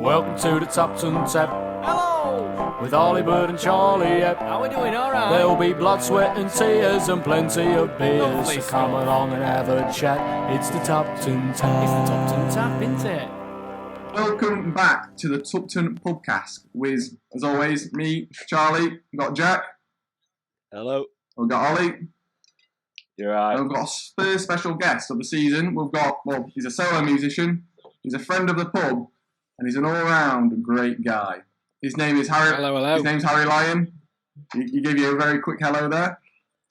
Welcome to the Tupton Tap. Hello! With Ollie, Bird and Charlie, yep. How we doing? Alright? There'll be blood, sweat and tears and plenty of beers. Lovely So come along and have a chat. It's the Tupton Tap. It's the Tupton Tap, isn't it? Welcome back to the Tupton Pubcast with, as always, me, Charlie, we've got Jack, Hello. we've got Ollie, You're right. and we've got our first special guest of the season. We've got, well, he's a solo musician, he's a friend of the pub, and he's an all-round great guy. His name is Harry. Hello. His name's Harry Lyon. He gave you a very quick hello there.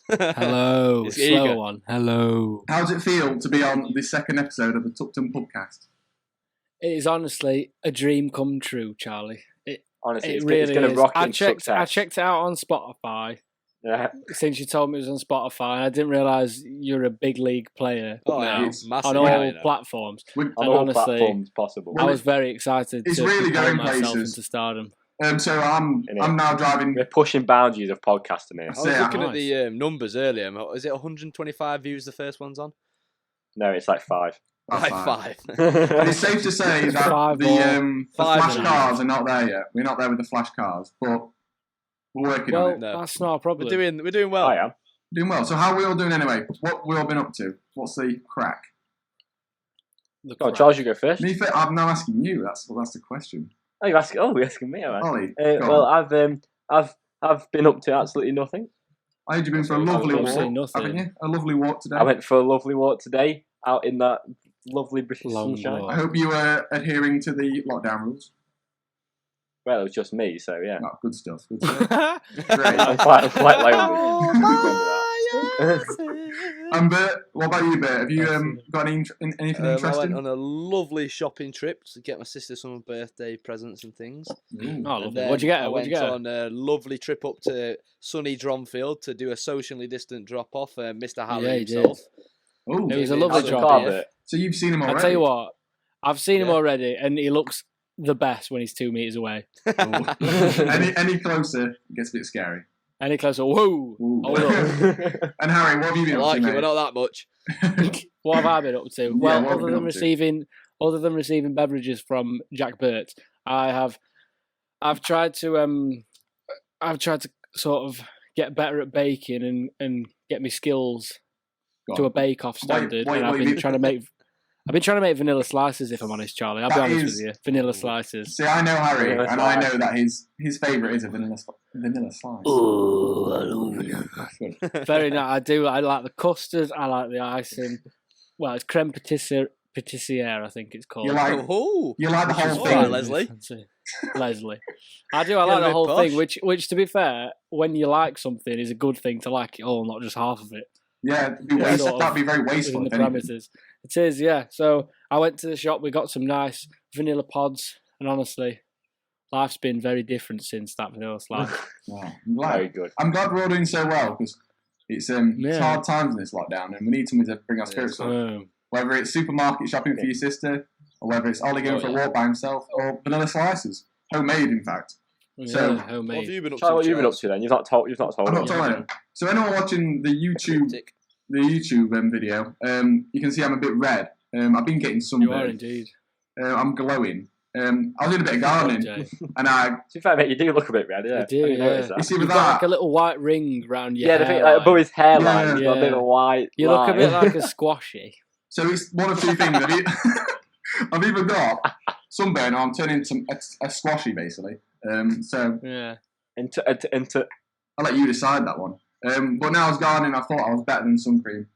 Hello. It's Slow eager. one. Hello. How does it feel to be on the second episode of the Tupton Pubcast? It is honestly a dream come true, Charlie. Honestly, It it's really going to is. rock I in checked success. it out on Spotify Yeah. since you told me it was on Spotify. And I didn't realise you're a big league player Oh, now it's massive. on all you know. platforms. We- On And all honestly, platforms possible. I was very excited It's to really propel going myself places. into stardom. So I'm now driving. We're pushing boundaries of podcasting here. That's I was it. looking at Nice. the numbers earlier. Is it 125 views the first one's on? No, it's like 5. That's Like fine. 5. And it's safe to say that Five the Five flash and a cars are not there yet. We're not there with the flash cars, but we're working on Well, it. No. that's not a problem. We're doing well. I am. Doing well. So how are we all doing anyway? What we all been up to? What's the crack? The Go on, crap. Charles, you go first. I'm now asking you. That's the question. Oh, you're asking me. All right. Ollie, go Well, on. I've been up to absolutely nothing. I heard you've been for a I've lovely obviously walk, nothing. haven't you? A lovely walk today. I went for a lovely walk today out in that lovely British Long sunshine. walk. I hope you were adhering to the lockdown rules. Well, it was just me, so yeah. Oh, good stuff. Good stuff. Great. I'm quite lonely. Bert, what about you, Bert? Have you got anything I went interesting? on a lovely shopping trip to get my sister some birthday presents and things. Ooh. Oh, And lovely. then What'd you get her? I What'd you went get her? on a lovely trip up to sunny Dronfield to do a socially distant drop-off. Mr. Harry Yeah, he did. himself. Ooh. It was a How's lovely the job. car, yeah. Bert? So you've seen him already? I'll tell you what, I've seen him Yeah. already, and he looks the best when he's 2 meters away. any closer, it gets a bit scary. Any closer, whoa! Ooh. Hold up. And Harry, what have you I been up like to, it, mate? but not that much. What have I been up to? Yeah, Well, what have you been other than receiving beverages from Jack Burt, I've tried to sort of get better at baking and get my skills Go to on. a bake-off standard. wait, and I've you- been trying to make vanilla slices. If I'm honest, Charlie, I'll be That honest is- with you, vanilla slices. See, I know Harry, Vanilla and I slice. know that his favourite is a vanilla slice. Oh, I love vanilla. Very nice. I do. I like the custard. I like the icing. Well, it's creme patissiere, I think it's called. You like Oh, you like the whole All thing. right, Leslie. Leslie. I do. I Get like a the bit whole posh. thing. Which, to be fair, when you like something, is a good thing to like it all, not just half of it. Yeah, it'd be Yeah, sort of that'd be very wasteful. Within the if anything. parameters. It is, yeah. So I went to the shop. We got some nice vanilla pods, and honestly, life's been very different since that vanilla slice. Wow, I'm glad. Very good. I'm glad we're all doing so well because it's Yeah. hard times in this lockdown, and we need something to bring our spirits up. Whether it's supermarket shopping for your sister, or whether it's Ollie going for a walk by himself, or vanilla slices, homemade, in fact. Yeah, So- what have homemade. you been up Charlie, to? what have you been up Charles? to then? You've not told I'm not us. telling him. So anyone watching the YouTube video, you can see I'm a bit red. I've been getting You are sunburned. indeed. I'm glowing. I was doing a bit of gardening, Jay. and I To be fair, mate, you do look a bit red, yeah. You do, I didn't notice yeah. that. you see You've with got like that. a little white ring round your Yeah, the hair. thing, like, above his hairline, Yeah. he's got a bit of a white You look a line. bit like a squashy. So it's one of two things. I've either got sunburn or I'm turning into a squashy, basically. So Yeah. into I'll let you decide that one. But now I was gardening, I thought I was better than sun cream,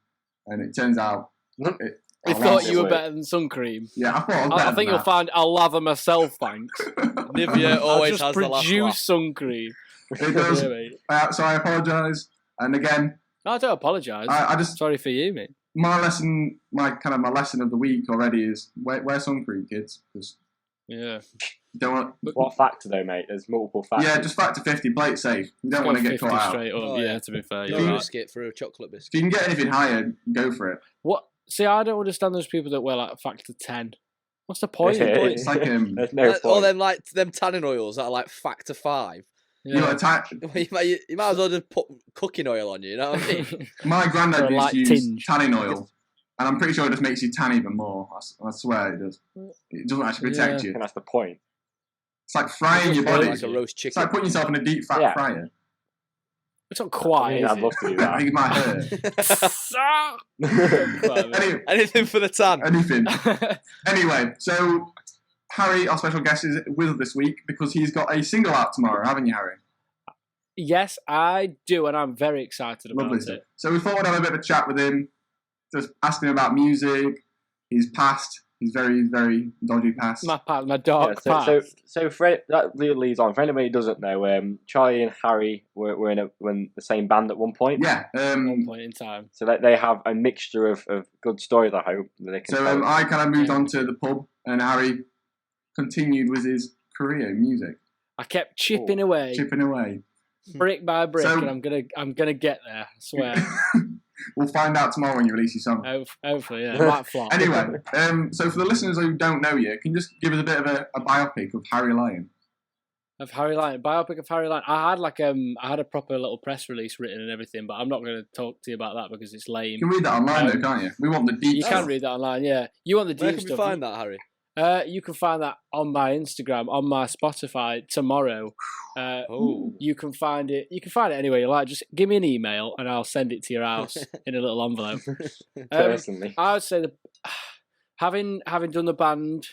and it turns out. I I thought lost you it. were better than sun cream. Yeah, I thought I was better I think than you'll that. find I'll lather myself, thanks. Nivea I'll always just has the last produce laugh. sun cream. It does. Yeah, mate. So I apologise. And again, No, I don't apologise. I just Sorry for you, mate. my lesson of the week already is wear sun cream, kids, because Yeah. you don't want. what factor though, mate? There's multiple factors. Yeah, just back to 50, play it safe. You don't Go want to get 50 caught out. straight up. Oh, yeah. yeah. To be fair, No you're right. biscuit for a chocolate biscuit. If you can get anything higher, go for it. What? See, I don't understand those people that wear like factor 10. What's the point? Yeah. But it's like There's no Or point. them like them tanning oils that are like factor 5. you know, You might as well just put cooking oil on you. You know what I mean? my For granddad a used light to use tinge. tanning oil, and I'm pretty sure it just makes you tan even more. I swear it does. It doesn't actually protect Yeah. you. And that's the point. It's like frying your body. Like a roast It's chicken. like putting yourself in a deep fat fryer. It's not quite. I'd love to do I think that. it might hurt. Anyway, Anything for the tan. anything. Anyway, so Harry, our special guest, is with us this week because he's got a single out tomorrow, haven't you, Harry? Yes, I do, and I'm very excited about Lovely. it. So we thought we'd have a bit of a chat with him, just ask him about music, his past, his very, very dodgy past. My dark past. So for, that leads on. For anybody who doesn't know, Charlie and Harry were in the same band at one point. Yeah. At one point in time. So they have a mixture of good stories, I hope, that they can So tell. I kind of moved on to the pub, and Harry continued with his career in music, I kept chipping away, brick by brick, So- and I'm gonna get there. I swear. We'll find out tomorrow when you release your song. Hopefully, yeah. It might flop. Anyway, so for the listeners who don't know you, can you just give us a bit of a biopic of Harry Lyon? Of Harry Lyon, biopic of Harry Lyon. I had a proper little press release written and everything, but I'm not going to talk to you about that because it's lame. You can read that online though, can't you? We want the deep You stuff. can read that online, yeah. You want the Where deep can stuff? we find that, Harry? You can find that on my Instagram, on my Spotify tomorrow. You can find it. You can find it anywhere you like. Just give me an email and I'll send it to your house in a little envelope. Personally. I would say that having done the band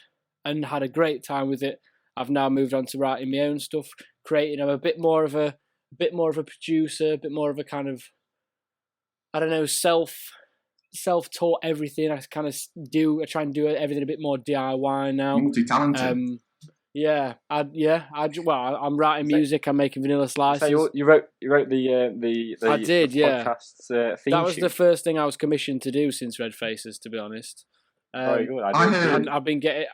and had a great time with it, I've now moved on to writing my own stuff, creating. I'm a bit more of a producer, a bit more of a kind of, I don't know, self-taught everything. I try and do everything a bit more DIY now. Multi-talented. I'm writing music. I'm making vanilla slices. So you wrote the I did, the yeah. podcast's theme That was tune. the first thing I was commissioned to do since RedFaces, to be honest. Very good. I heard. And I've been getting.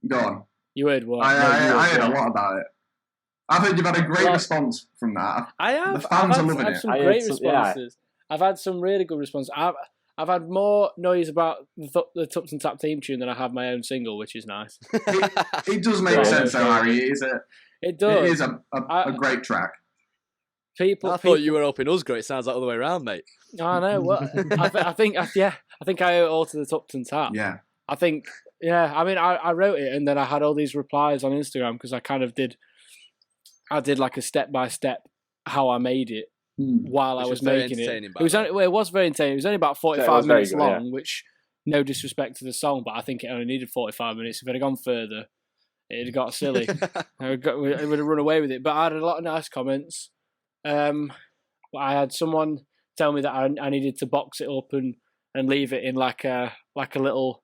Go on. You heard what? I heard a what? lot about it. I've heard you've had a great response from that. I have. The fans are loving I've it. some I had great some- yeah. responses. I've had some really good responses. I've had more noise about the Tupton Tap theme tune than I have my own single, which is nice. It does make Yeah, sense, though, Harry. It Does. is a great track. I thought you were hoping us great. It sounds like the other way around, mate. I know. What I think I owe it all to the Tupton Tap. Yeah. I think. Yeah. I mean, I wrote it and then I had all these replies on Instagram because I kind of did. I did like a step by step how I made it. While I was making it. It was very entertaining. It was only about 45 minutes long, which, no disrespect to the song, but I think it only needed 45 minutes. If it had gone further, it'd have got silly. It would have run away with it. But I had a lot of nice comments. I had someone tell me that I needed to box it up and leave it in like a little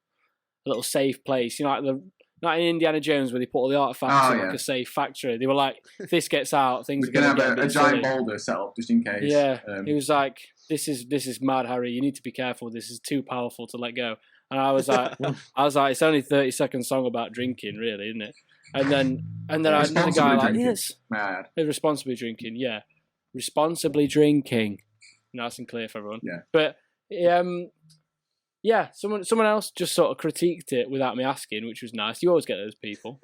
safe place. You know, like in Indiana Jones where they put all the artifacts in like a safe factory. They were like, if this gets out, things We're are going to get a giant silly. boulder set up just in case. Yeah, he was like, "This is mad, Harry. You need to be careful. This is too powerful to let go." And I was like, "It's only 30-second song about drinking, really, isn't it?" And then I had another guy like, "Yes, responsibly drinking. Yeah, responsibly drinking. Nice and clear for everyone." Yeah, but yeah, someone else just sort of critiqued it without me asking, which was nice. You always get those people.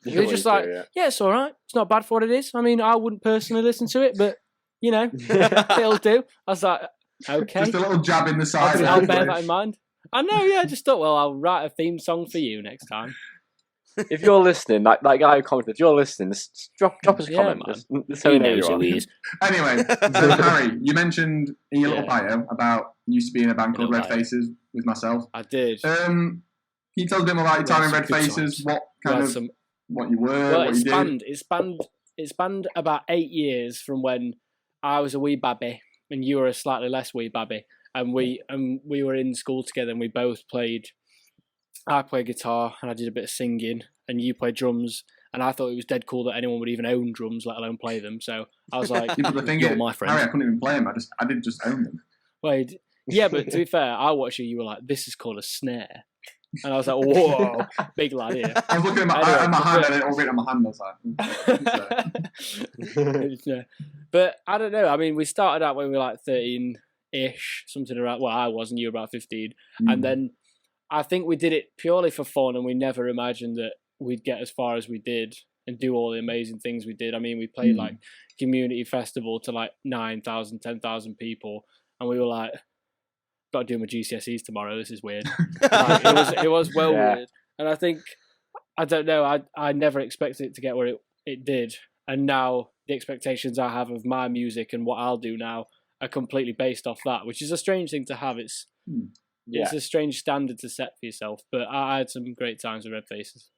They're just like, yeah, it's all right. It's not bad for what it is. I mean, I wouldn't personally listen to it, but, you know, it'll do. I was like, okay. Just a little jab in the side. I'll bear that in mind. I know, yeah. I just thought, well, I'll write a theme song for you next time. If you're listening, that guy who commented, if you're listening, just drop us a comment. Just so He we know knows you're who he on. is. Anyway, so Harry, you mentioned in your little bio about you used to be in a band called RedFaces with myself. I did. Can you tell us a bit more about your time in RedFaces? What kind of what you were, well, what you did? It spanned about 8 years from when I was a wee babby and you were a slightly less wee babby, and we were in school together and we both played. I played guitar and I did a bit of singing, and you played drums. And I thought it was dead cool that anyone would even own drums, let alone play them. So I was like, Yeah, but the thing "You're is, my friend." Harry, I couldn't even play them. I did just own them. Well, yeah, but to be fair, I watched you. You were like, "This is called a snare," and I was like, "Whoa, big lad here." I was looking at my, Anyway, my hand, and it all written on my hand. I was like, Yeah. But I don't know. I mean, we started out when we were like 13-ish, something around. Well, I was, and you were about 15, and then I think we did it purely for fun, and we never imagined that we'd get as far as we did and do all the amazing things we did. I mean, we played like community festival to like 9,000, 10,000 people, and we were like, "Got to do my GCSEs tomorrow. This is weird." Like, it was weird, and I think I don't know. I never expected it to get where it did, and now the expectations I have of my music and what I'll do now are completely based off that, which is a strange thing to have. It's a strange standard to set for yourself. But I had some great times with RedFaces.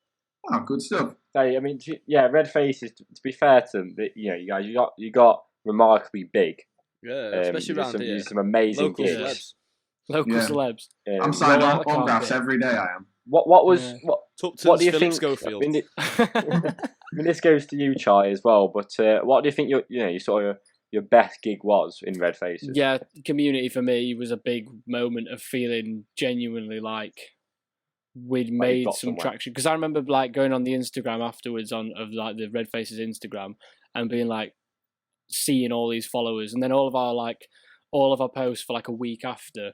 Oh, good stuff. I mean, RedFaces. To be fair to them, you guys, you got remarkably big. Yeah, especially around here. Some amazing Local gigs. celebs. Local celebs. I'm signing autographs every day. I am. What Tupton's do you Philip think? Schofield. I mean, this goes to you, Charlie, as well. But what do you think your best gig was in RedFaces? Yeah, Community for me was a big moment of feeling genuinely like we'd made some traction. Because I remember like going on the Instagram afterwards of like the RedFaces Instagram and being like seeing all these followers, and then all of our posts for like a week after,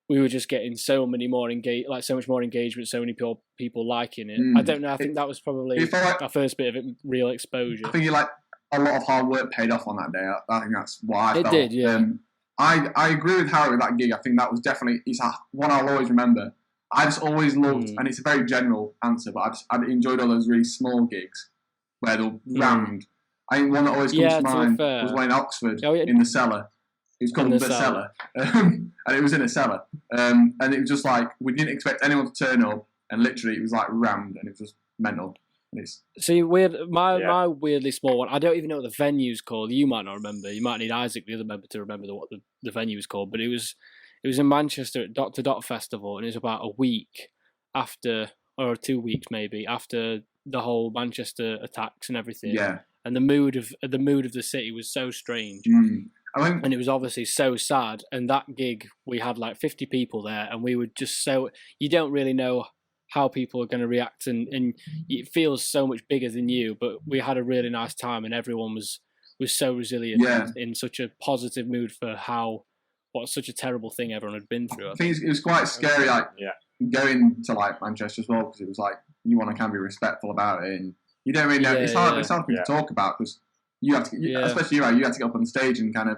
we were just getting so much more engagement, so many people liking it. I don't know. I think that was probably our first bit of real exposure. I think a lot of hard work paid off on that day. I think that's why I felt. It did, yeah. I agree with Harry with that gig. I think that was definitely one I'll always remember. I just always loved, and it's a very general answer, but I enjoyed all those really small gigs where they're rammed. I think one that always comes to mind was one in Oxford in the cellar. It was called The Cellar. And it was in a cellar. And it was just like, we didn't expect anyone to turn up, and literally it was like rammed, and it was just mental. See, my weirdly small one, I don't even know what the venue's called. You might not remember. You might need Isaac, the other member, to remember what the venue was called. But it was in Manchester at Dr. Dot Festival, and it was about a week after, or 2 weeks maybe, after the whole Manchester attacks and everything. Yeah. And the mood of the city was so strange. And it was obviously so sad. And that gig, we had like 50 people there, and we were just you don't really know how people are going to react, and it feels so much bigger than you. But we had a really nice time, and everyone was so resilient in such a positive mood for what such a terrible thing everyone had been through. I think it was quite scary, going to like Manchester as well, because it was like you want to kind of be respectful about it, and you don't really know. It's hard for me to talk about because you have to, especially you have to get up on stage and kind of.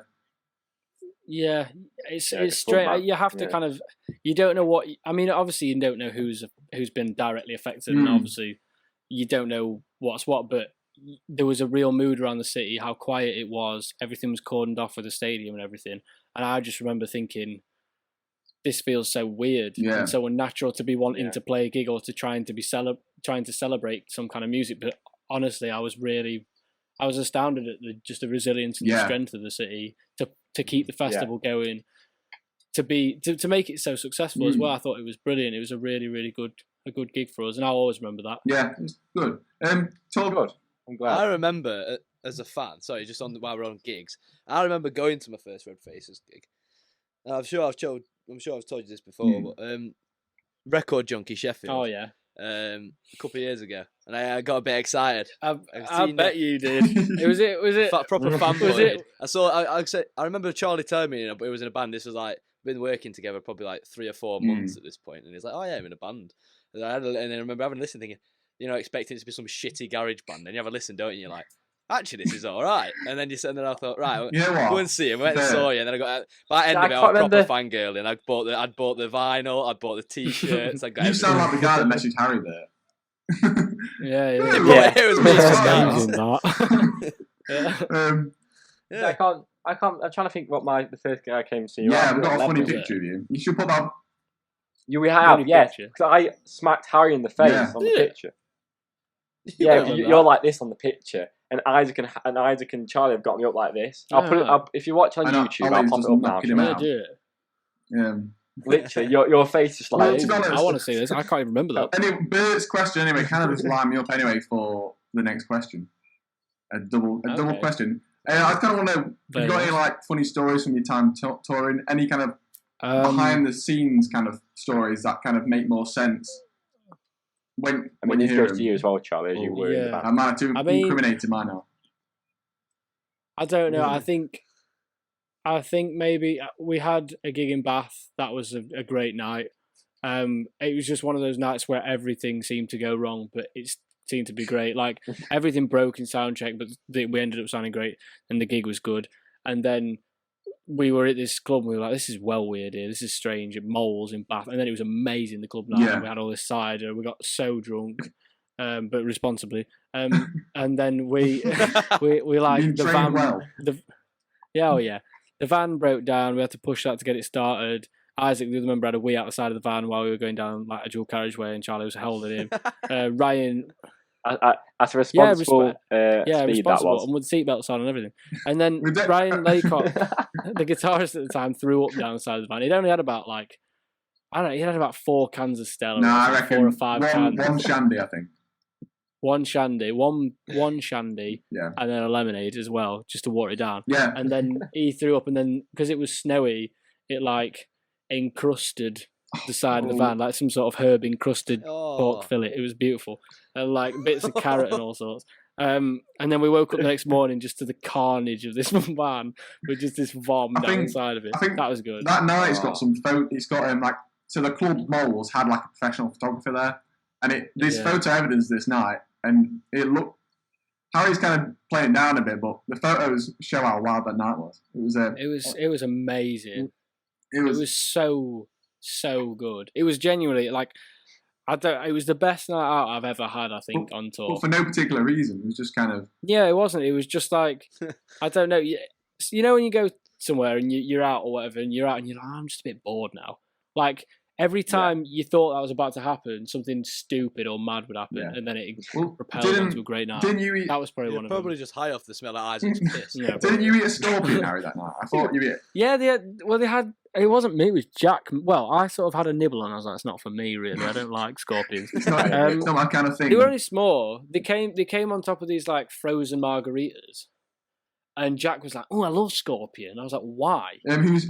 Yeah, it's straight. You have to kind of. You don't know what. I mean, obviously you don't know who's been directly affected, and obviously you don't know what's what. But there was a real mood around the city. How quiet it was. Everything was cordoned off with the stadium and everything. And I just remember thinking, this feels so weird and so unnatural to be wanting to play a gig or to trying to celebrate some kind of music. But honestly, I was astounded at the resilience and the strength of the city to keep the festival going, to make it so successful as well. I thought it was brilliant. It was a really, really good gig for us, and I'll always remember that. Yeah, it was good. Good. I'm glad. I remember as a fan. Sorry, just while we're on gigs, I remember going to my first RedFaces gig. I'm sure I've told you this before, but Record Junkie Sheffield. Oh yeah. A couple of years ago, and I got a bit excited. I bet you did. Was it proper fanboy? Was it? I remember Charlie telling me, it was in a band. This was like been working together probably like 3 or 4 months at this point, and he's like, "Oh yeah, I'm in a band." And then I remember having a listen, thinking, expecting it to be some shitty garage band. Then you have a listen, don't you? You're like, actually, this is all right. And then I thought, right, go and see him. I went and saw you, and then I got by the end of it, I was proper fangirl, and I'd bought the vinyl, I'd bought the t-shirts. You sound like the guy that messaged Harry there. Yeah. It was me. I can't. I'm trying to think what the first guy I came to see. Yeah, I've got a funny picture of you. You should put that. We have, yes, because I smacked Harry in the face on the picture. Yeah, you're like this on the picture, and Isaac and Charlie have got me up like this. I'll put it up if you watch on YouTube. I'll pop it up now. Yeah, do it. Yeah. Literally, your face is like. I want to see this. I can't even remember that. Anyway, Bert's question anyway kind of just lined me up anyway for the next question. A double question. I kind of want to know, have you got any like funny stories from your time touring? Any kind of behind the scenes kind of stories that kind of make more sense? When this you hear goes to you as well, Charlie, as you were in the back. I might have to incriminate mine now. I don't know. I think maybe we had a gig in Bath. That was a great night. It was just one of those nights where everything seemed to go wrong, but it seemed to be great. Like everything broke in soundcheck, but we ended up sounding great, and the gig was good. And then we were at this club, and we were like, "This is well weird here. This is strange." At Moles in Bath, and then it was amazing. The club night, we had all this cider. We got so drunk, but responsibly. And then we like Being the trained van. well. The van broke down. We had to push that to get it started. Isaac, the other member, had a wee out the side of the van while we were going down like a dual carriageway, and Charlie was holding him. Ryan. That's a responsible speed responsible, that was. and with seatbelts on and everything. And then Ryan Laycock, the guitarist at the time, threw up down the side of the van. He'd only had about he had about 4 cans of Stella. No, I reckon 4 or 5 cans. One shandy, I think. One shandy, one shandy, Yeah. and then a lemonade as well, just to water it down. Yeah. And then he threw up, and then because it was snowy, it like encrusted the side of the van, like some sort of herb encrusted pork fillet. It was beautiful, and like bits of carrot and all sorts. And then we woke up the next morning just to the carnage of this van with just this vom down the side of it. I think that was good. That night it's got some photo. It's got so the club Moles had like a professional photographer there, and there's photo evidence this night, and it looked. Harry's kind of playing down a bit, but the photos show how wild that night was. It was amazing. It was so good. It was genuinely like it was the best night out I've ever had, I think, on tour. But for no particular reason. It was just kind of... Yeah, it wasn't. It was just like, I don't know. You know when you go somewhere and you're out or whatever, and you're out and you're like, I'm just a bit bored now. Like, every time you thought that was about to happen, something stupid or mad would happen, and then it propelled onto a great night. Didn't you eat... That was probably one of them. Probably just high off the smell of Isaac's piss. Didn't you eat a scorpion, Harry, that night? I thought you ate... Yeah, they had... It wasn't me, it was Jack. Well, I sort of had a nibble and I was like, it's not for me, really. I don't like scorpions. It's not my kind of thing. They were only small. They came on top of these, like, frozen margaritas. And Jack was like, oh, I love scorpion. I was like, why? Who's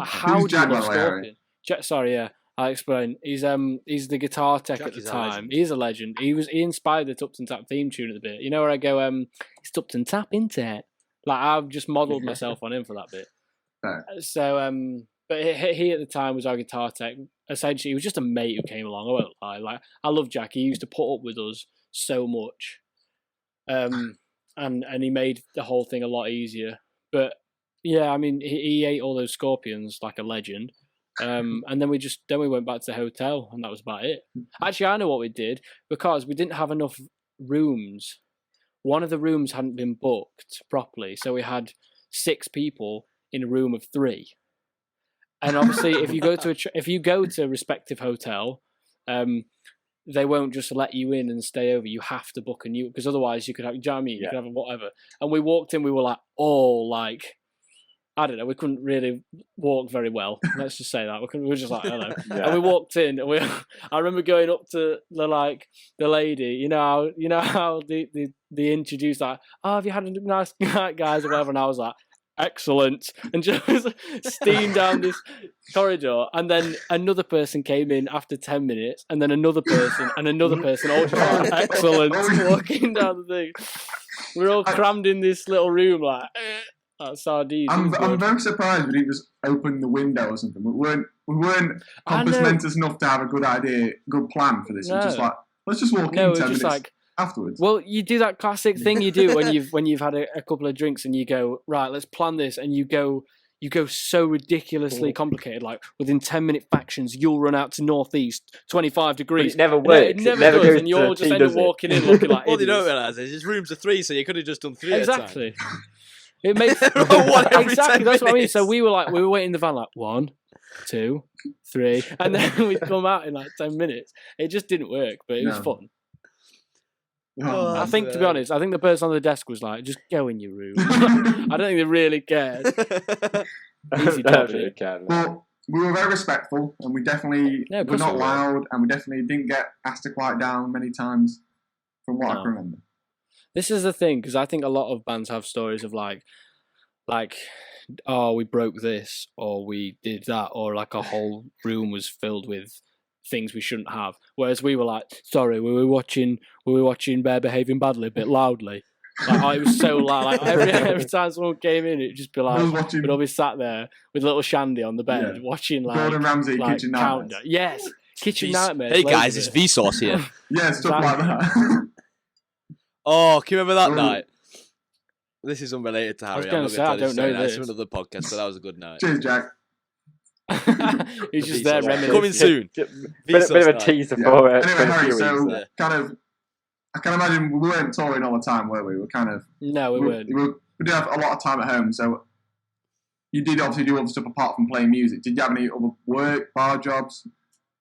Jack, by the way, Harry? Sorry, yeah. I'll explain. He's the guitar tech at the time. He's a legend. He inspired the Tupton Tap theme tune at the bit. You know where I go, it's Tupton Tap, isn't it? Like, I've just modelled myself on him for that bit. Right. So, but he at the time was our guitar tech. Essentially, he was just a mate who came along. I won't lie. Like, I love Jack. He used to put up with us so much, and he made the whole thing a lot easier. But yeah, I mean, he ate all those scorpions like a legend. And then we went back to the hotel, and that was about it. Actually, I know what we did, because we didn't have enough rooms. One of the rooms hadn't been booked properly, so we had 6 people in a room of 3. And obviously, if you go to a respective hotel, they won't just let you in and stay over. You have to book a new, because otherwise you could have, do you know what I mean? You could have whatever. And we walked in, we were like, I don't know, we couldn't really walk very well. Let's just say that. We were just like, hello. And we walked in, and I remember going up to the lady, you know how they introduced like, oh, have you had a nice night, guys, or whatever, and I was like, excellent, and just steamed down this corridor, and then another person came in after 10 minutes, and then another person, all just like, excellent, walking down the thing. We're all crammed in this little room like sardines. I'm very surprised we didn't just open the window or something. We weren't compass mentors enough to have a good plan for this. No. We're just like, let's just walk in 10 minutes. Like, afterwards. Well, you do that classic thing you do when you've had a couple of drinks and you go, right, let's plan this, and you go so ridiculously complicated, like within 10-minute factions you'll run out to northeast 25 degrees. But it never works. It never does, and you'll just end up walking in looking like what they don't realise is his rooms are 3, so you could have just done 3 exactly. at a time. It makes exactly. That's what I mean. So we were waiting in the van like 1, 2, 3, and then we'd come out in like 10 minutes. It just didn't work, but it was fun. I think, to be honest, the person on the desk was like, just go in your room. I don't think they really cared. Easy job. Well, we were very respectful, and we definitely were not loud, and we definitely didn't get asked to quiet down many times, from what I can remember. This is the thing, because I think a lot of bands have stories of like, oh, we broke this, or we did that, or like a whole room was filled with things we shouldn't have. Whereas we were like, sorry, we were watching Bear behaving badly a bit loudly. Like, it was so loud. Like every time someone came in, it'd just be like, we'd all be sat there with a little shandy on the bed watching like Gordon Ramsay Kitchen Nightmares. Yes, Kitchen Nightmares. Hey guys, it's Vsauce here. Yeah, stuff like that. Oh, can you remember that night? This is unrelated to Harry. I don't know this. It's another podcast, but that was a good night. Cheers, Jack. He's just there reminiscing. Coming soon. Bit of a teaser for Anyway, Harry, so kind of I can imagine we weren't touring all the time, were we? We were kind of... No, we weren't. We did have a lot of time at home, so you did obviously do other stuff apart from playing music. Did you have any other work, bar jobs,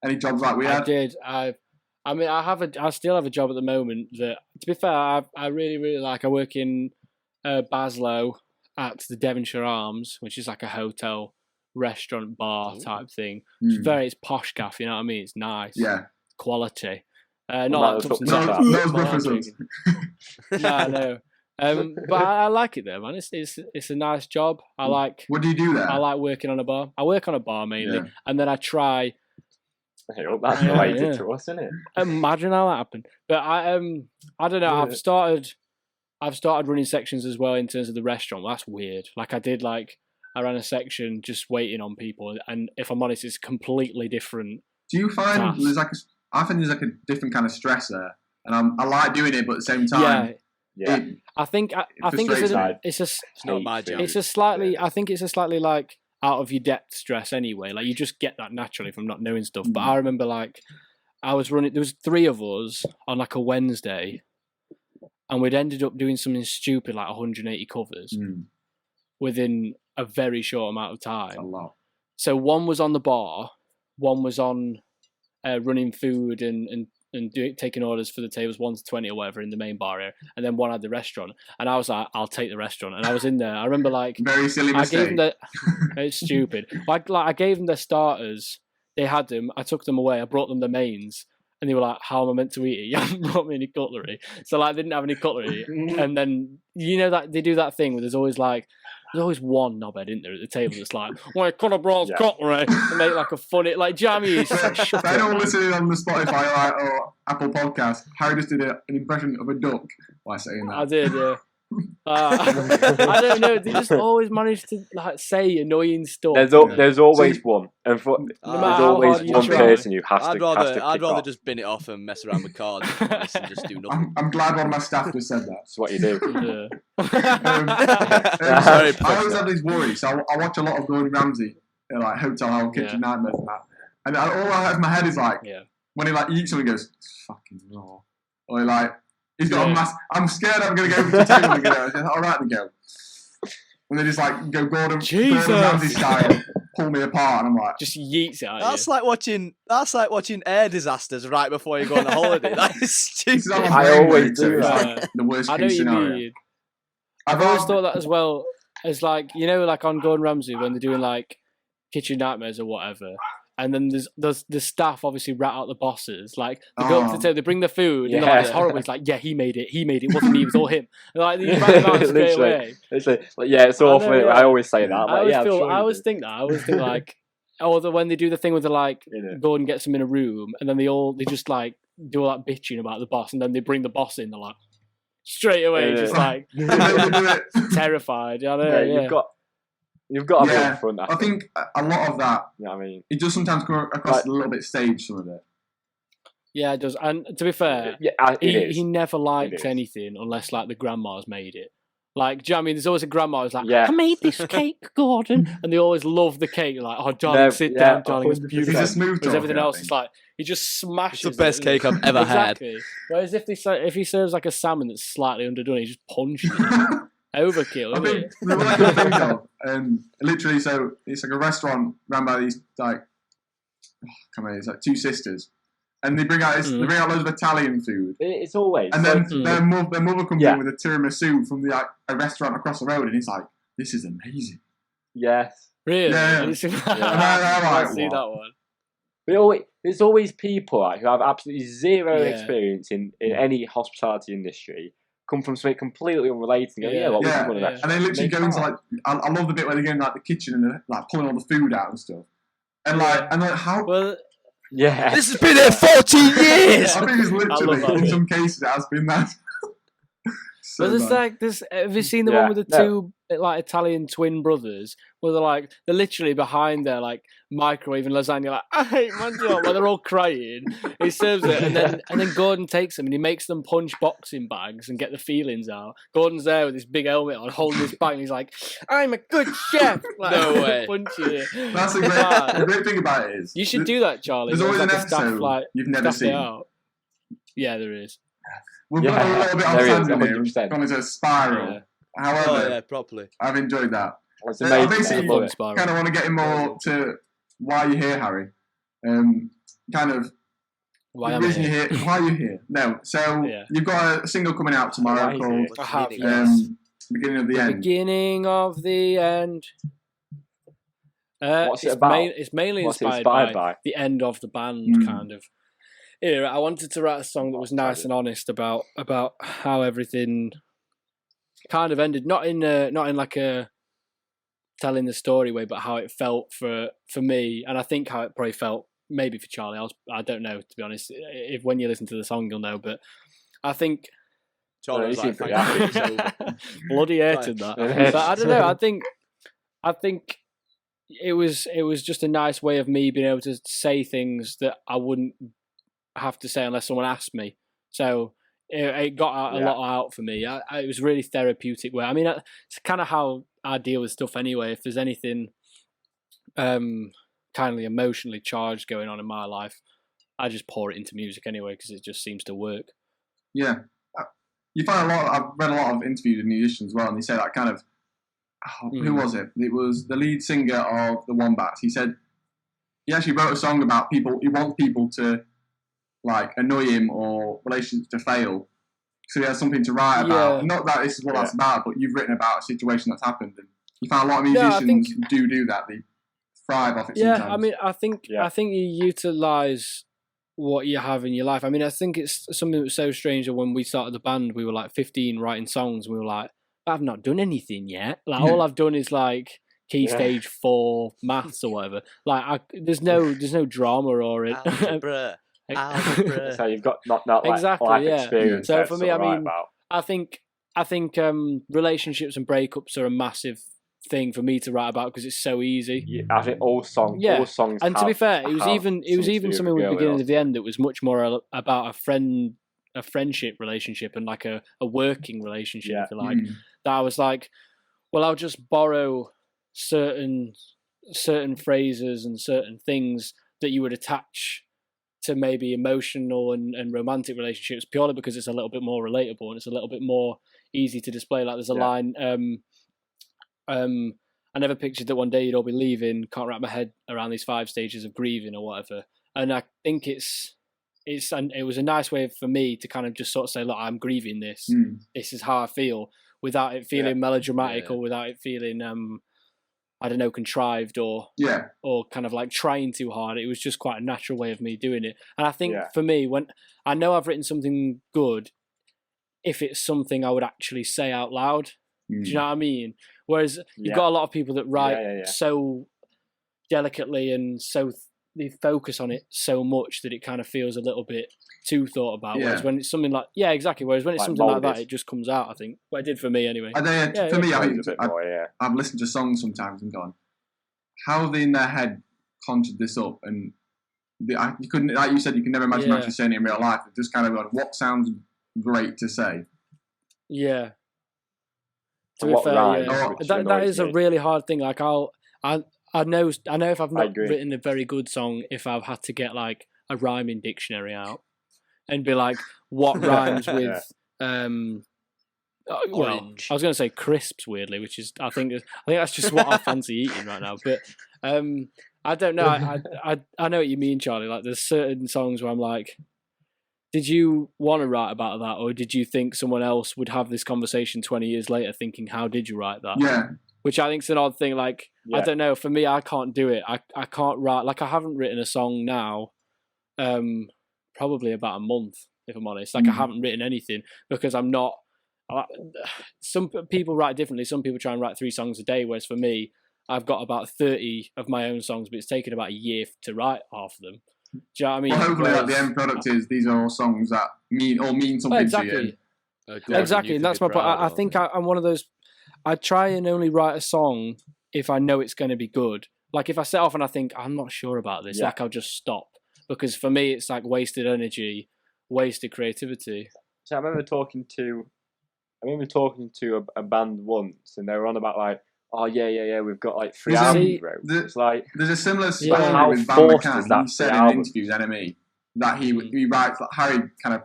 any jobs like we had? I did. I still have a job at the moment that, to be fair, I really, really like. I work in Baslow at the Devonshire Arms, which is like a hotel, restaurant, bar type thing. It's posh gaff, you know what I mean? It's nice. Yeah. Quality. Not like Tupton. No. But I like it there, man. It's a nice job. I like. What do you do there? I like working on a bar. I work on a bar mainly, and then I try. That's related to us, isn't it? Imagine how that happened. But I don't know. I've started running sections as well in terms of the restaurant. Well, that's weird. Like I ran a section just waiting on people, and if I'm honest, it's completely different. Do you find I think there's like a different kind of stress there, and I like doing it, but at the same time, I think it's not my job. It's a slightly. I think it's a slightly like out of your depth stress anyway. Like you just get that naturally from not knowing stuff. But I remember I was running. There was 3 of us on like a Wednesday, and we'd ended up doing something stupid like 180 covers within a very short amount of time. That's a lot. So one was on the bar, one was on running food and taking orders for the tables 1 to 20 or whatever in the main bar area, and then one had the restaurant. And I was like, I'll take the restaurant. And I was in there. I remember very silly mistake. I gave them it's stupid. I gave them their starters. They had them. I took them away. I brought them the mains. And they were like, how am I meant to eat it? You haven't brought me any cutlery. So they didn't have any cutlery. And then, that they do that thing where there's always one knobhead, isn't there, at the table that's like, well, I could have brought cutlery and make like a funny, like, Jamie is like, shut I up, don't man. listen on the Spotify or Apple Podcast. Harry just did an impression of a duck by saying that. I did, yeah. I don't know. They just always manage to say annoying stuff. There's always one, and there's always one person who has to. I'd rather just bin it off and mess around with cards and just do nothing. I'm glad one of my staff just said that. That's what you do. I always have these worries. So I watch a lot of Gordon Ramsay, like Hotel Hell, Kitchen Nightmares, and that. And all I have in my head is like, when he eats something, he goes, it's fucking raw, or he he's got a mass. I'm scared I'm going to go over to the table and go, I said, all right, then go. And they just go Gordon Ramsay style, pull me apart, and I'm like, just yeets it out. That's like watching air disasters right before you go on a holiday. That is stupid. I always do that. The worst I know case what you scenario. mean. I've always thought that as well as on Gordon Ramsay when they're doing Kitchen Nightmares or whatever. And then there's the staff obviously rat out the bosses. They go up to the table, they bring the food, and they're like, it's horrible. It's like, he made it. It wasn't me. It was all him. And they rat him out straight away. It's awful. I always say that. I always think that. I always think when they do the thing with Gordon gets them in a room, and then they just do all that bitching about the boss, and then they bring the boss in. They're like straight away, just terrified. I know. You've got to be in front. I think a lot of that. Yeah, I mean, it does sometimes come across a little bit staged. Some of it. Yeah, it does. And to be fair, he never liked anything unless the grandma's made it. Do you know what I mean? There's always a grandma who's like, I made this cake, Gordon, and they always love the cake. Like, oh, darling, sit down, darling, it's beautiful. He's a smooth talker, everything else is he just smashes. It's the best cake I've ever had. Whereas if he serves a salmon that's slightly underdone, he just punches it. Overkill. I think the one I can think of, literally, so it's a restaurant run by these it's 2 sisters, and they bring out loads of Italian food. It's always, and then their mother comes in with a tiramisu from a restaurant across the road, and he's like, "This is amazing." Yes. Really? Yeah. I see that one. But there's always people who have absolutely zero experience in any hospitality industry. Come from something completely unrelated and go, and they literally go into I love the bit where they go in the kitchen and they're pulling all the food out and stuff. And how? Well, this has been here 14 years. I think it's literally in some cases it has been that. Have you seen the one with the 2 Italian twin brothers where they're literally behind their microwave and lasagna I hate my job, where they're all crying. He serves it and then Gordon takes them and he makes them punch boxing bags and get the feelings out. Gordon's there with his big helmet on holding his bag and he's like, I'm a good chef. No way. Punching it. That's the great thing about it is you should do that, Charlie. There's always an episode you've never seen. Yeah, there is. We've got a little bit on tangent here. 100%. Gone into a spiral. However, properly. I've enjoyed that. It's I amazing. basically I love it. kind of want to get in more to why you're here, Harry. Kind of Why the am I reason here? you're here. Why you're here? No, so you've got a single coming out tomorrow called I have, yes. Beginning of the End. Beginning of the End. What's it about? It's mainly What's it inspired by the end of the band kind of era. I wanted to write a song that was nice and honest about how everything kind of ended, not in like a telling the story way, but how it felt for me, and I think how it probably felt maybe for Charlie. I don't know, to be honest. If when you listen to the song, you'll know. But I think Charlie was like, "Thank you." Bloody hated that. But I don't know. I think it was just a nice way of me being able to say things that I wouldn't have to say unless someone asked me. So it got a lot out for me. It was really therapeutic way. I mean, it's kind of how I deal with stuff anyway. If there's anything kind of emotionally charged going on in my life, I just pour it into music anyway because it just seems to work. Yeah. You find I've read a lot of interviews with musicians as well, and they say that kind of, who was it? It was the lead singer of the Wombats. He said he actually wrote a song about people. He wants people to like annoy him or relationships to fail, so he has something to write about. Not that this is what that's about, but you've written about a situation that's happened, and you find a lot of musicians do that. They thrive off it. Sometimes. I mean, I think you utilize what you have in your life. I mean, I think it's something that was so strange that when we started the band, we were like 15 writing songs, and we were like, I've not done anything yet. Like all I've done is like key stage 4 maths or whatever. Like there's no drama or it. Algebra. So you've got not like exactly, life experience. So for me, I mean, I think relationships and breakups are a massive thing for me to write about because it's so easy. Yeah, I think all songs. And to be fair, it was even something with the beginning of the end that was much more about a friendship relationship and like a working relationship, if you like. That I was like, well, I'll just borrow certain phrases and certain things that you would attach to maybe emotional and romantic relationships purely because it's a little bit more relatable and it's a little bit more easy to display. Like there's a line, I never pictured that one day you'd all be leaving, can't wrap my head around these 5 stages of grieving or whatever. And I think it was a nice way for me to kind of just sort of say, look, I'm grieving this. This is how I feel, without it feeling melodramatic or without it feeling I don't know, contrived or kind of like trying too hard. It was just quite a natural way of me doing it. And I think for me, when I know I've written something good, if it's something I would actually say out loud, do you know what I mean? Whereas you've got a lot of people that write so delicately and so they focus on it so much that it kind of feels a little bit too thought about. Whereas when it's something like whereas when it's like something like that, it just comes out. I think. Well, it did for me anyway. For me, I've listened to songs sometimes and gone, how have they in their head conjured this up? And you couldn't, like you said, you can never imagine actually saying it in real life. It just kind of gone, what sounds great to say? Yeah. To be fair, that is a really hard thing. Like I know if I've not written a very good song, if I've had to get like a rhyming dictionary out and be like, what rhymes with orange? I was going to say crisps, weirdly, which is I think that's just what I fancy eating right now. But I don't know. I know what you mean, Charlie. Like there's certain songs where I'm like, did you want to write about that, or did you think someone else would have this conversation 20 years later, thinking, how did you write that? Yeah. Which I think is an odd thing. Like, I don't know. For me, I can't do it. I can't write. Like, I haven't written a song now, probably about a month, if I'm honest. Like, I haven't written anything because I'm not. Some people write differently. Some people try and write 3 songs a day, whereas for me, I've got about 30 of my own songs, but it's taken about a year to write half of them. Do you know what I mean? Well, hopefully, like, the end product is these are all songs that mean something to you. Exactly, and that's my point. I think I'm one of those. I try and only write a song if I know it's going to be good. Like if I set off and I think I'm not sure about this, like I'll just stop because for me it's like wasted energy, wasted creativity. So I remember talking to a band once, and they were on about like, oh yeah, we've got like 3 albums. It's like there's a similar story with Van McCann. He said in interviews, NME, that he writes. Like, Harry kind of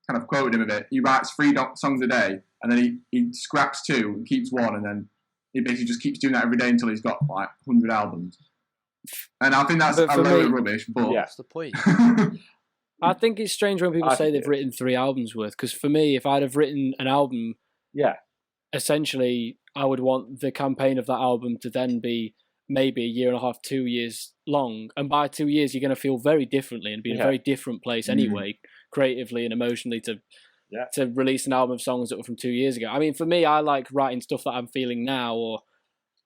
kind of quoted him a bit. He writes 3 songs a day, and then he scraps 2 and keeps 1, and then he basically just keeps doing that every day until he's got like 100 albums. And I think that's a load of rubbish, but that's the point. I think it's strange when people say they've written 3 albums worth, because for me, if I'd have written an album, essentially I would want the campaign of that album to then be maybe a year and a half, 2 years long, and by 2 years you're going to feel very differently and be in a very different place anyway, creatively and emotionally, to release an album of songs that were from 2 years ago. I mean, for me, I like writing stuff that I'm feeling now or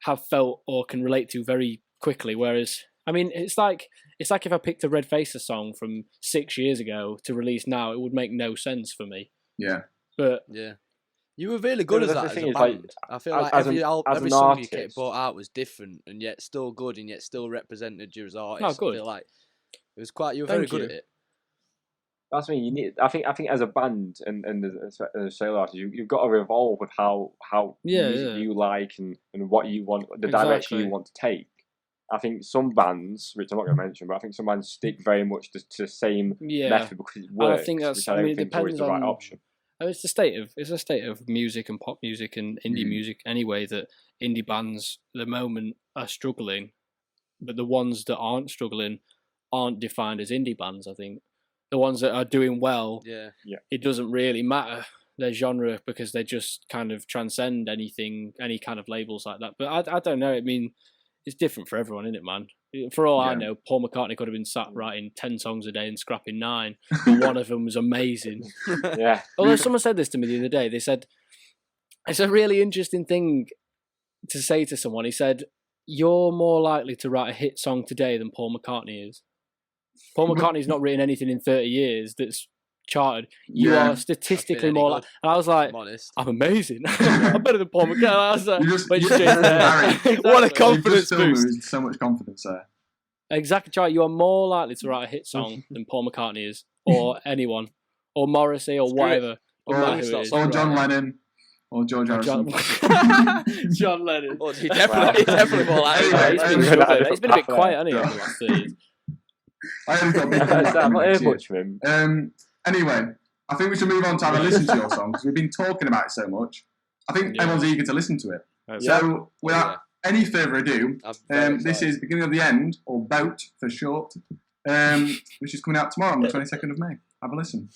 have felt or can relate to very quickly, whereas I mean, it's like if I picked a RedFaces song from 6 years ago to release now, it would make no sense for me. Yeah. But you were really good at that as a band. I feel like every song you get brought out was different and yet still good and yet still represented you as artists. Oh, good. I feel like it was you were very good at it. That's what you need. I think as a band and as a solo artist, you've got to evolve with how music you like and what you want, the direction you want to take. I think some bands, which I'm not going to mention, but I think some bands stick very much to the same method because it works. I think that's. I don't think it's always the right option. It's a state of music and pop music and indie music anyway, that indie bands at the moment are struggling, but the ones that aren't struggling aren't defined as indie bands. I think the ones that are doing well, it doesn't really matter their genre because they just kind of transcend any kind of labels like that. But I don't know. I mean, it's different for everyone, isn't it, man? For all I know, Paul McCartney could have been sat writing 10 songs a day and scrapping 9, but one of them was amazing. Although someone said this to me the other day, they said, it's a really interesting thing to say to someone. He said, you're more likely to write a hit song today than Paul McCartney is. Paul McCartney's not written anything in 30 years that's charted. You are statistically more like, and I was like, I'm amazing. I'm better than Paul McCartney. I was like, what a confidence boost. So much confidence there. Exactly, Charlie. You are more likely to write a hit song than Paul McCartney is, or anyone, or Morrissey, or whatever. Or John Lennon, or George Harrison. John Lennon. Oh, he definitely more likely. He's been a bit quiet, hasn't he, over the last 3 years? I haven't got big I've not heard much from him. Anyway, I think we should move on to have a listen to your song because we've been talking about it so much. I think everyone's eager to listen to it. So, without any further ado, this is Beginning of the End, or BOAT for short, which is coming out tomorrow on the 22nd of May. Have a listen.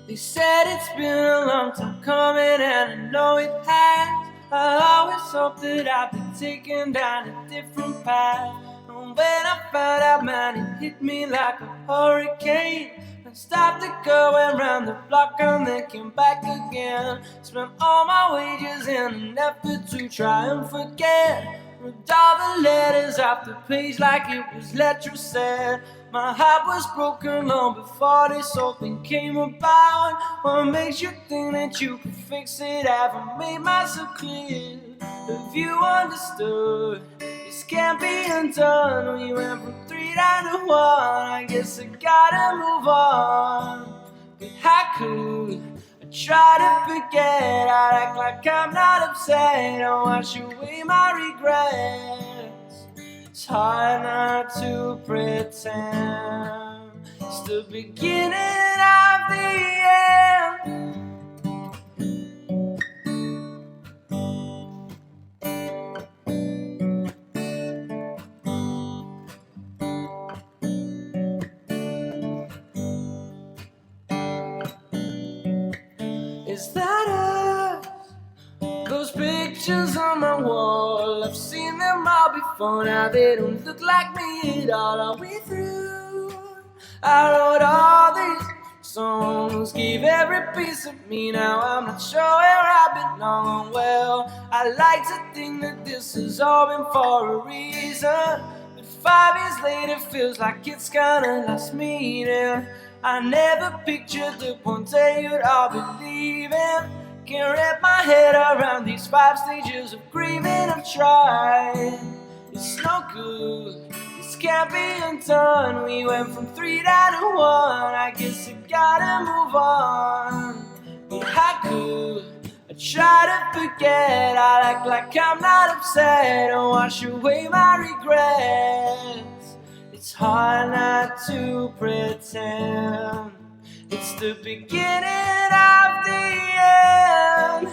They said it's been a long time coming, and I know it has. I always hoped that I'd be taken down a different path. And when I found out, man, it hit me like a hurricane. I stopped it going round the block and then came back again. Spent all my wages in an effort to try and forget. Ripped all the letters off the page like it was letter said. My heart was broken long before this whole thing came about. What makes you think that you could fix it? Haven't made myself clear. If you understood, this can't be undone. We went from 3 down to 1. I guess I gotta move on. But how could I try to forget? I act like I'm not upset. I wash away my regrets. It's hard not to pretend it's the beginning of the end. Is that us? Those pictures on my wall, I've seen them all before. Now they don't look like me at all. Are we through? I wrote all these songs, gave every piece of me. Now I'm not sure where I belong. Well, I like to think that this has all been for a reason, but 5 years later feels like it's kinda lost meaning. I never pictured the one day you'd all be leaving. Can't wrap my head around these 5 stages of grieving. I've tried, it's no good. This can't be undone. We went from 3 down to 1. I guess I gotta move on. But how could I try to forget? I act like I'm not upset and wash away my regrets. It's hard not to pretend. It's the beginning of the end.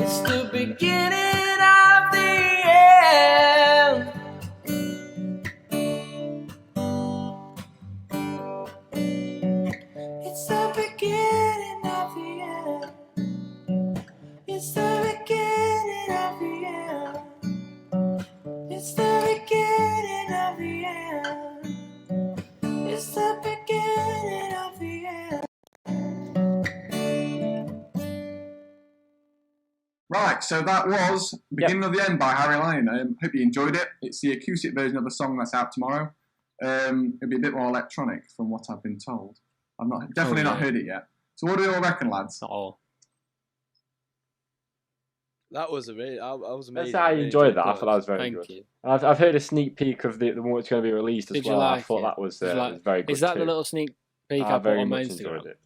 It's the beginning of the end. It's the beginning of the end. It's the beginning of the end. It's the beginning of the end. It's the beginning of the end. Right, so that was Beginning of the End by Harry Lyon. Hope you enjoyed it. It's the acoustic version of the song that's out tomorrow. It'll be a bit more electronic from what I've been told. I've definitely not heard it yet. So what do you all reckon, lads? Not all. That was amazing. I was amazing. That's how I enjoyed that. I thought that was very Thank good. you. I've heard a sneak peek of the one that's going to be released as Did you well. like I thought it? that was Did you like- very good. Is that too. the little sneak peek I put very on my much Instagram? enjoyed it.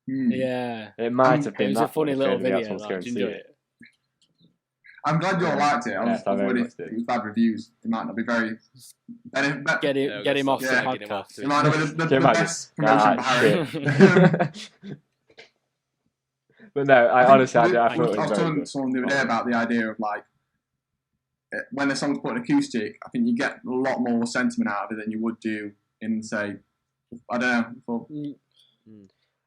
Yeah. It might have It been was a that funny one, little if anybody else video. wants to go Like, and did you see enjoy it. it? I'm glad you all liked it. I was Yes, I very worried much if did. it was bad reviews. It might not be very... Get him off the Yeah. podcast. It might not be the Can you imagine? best promotion for Harry. Shit. But no, I honestly, I thought it I was was very telling good. someone the other day about the idea of like, when a song's put in acoustic, I think you get a lot more sentiment out of it than you would do in, say, I don't know.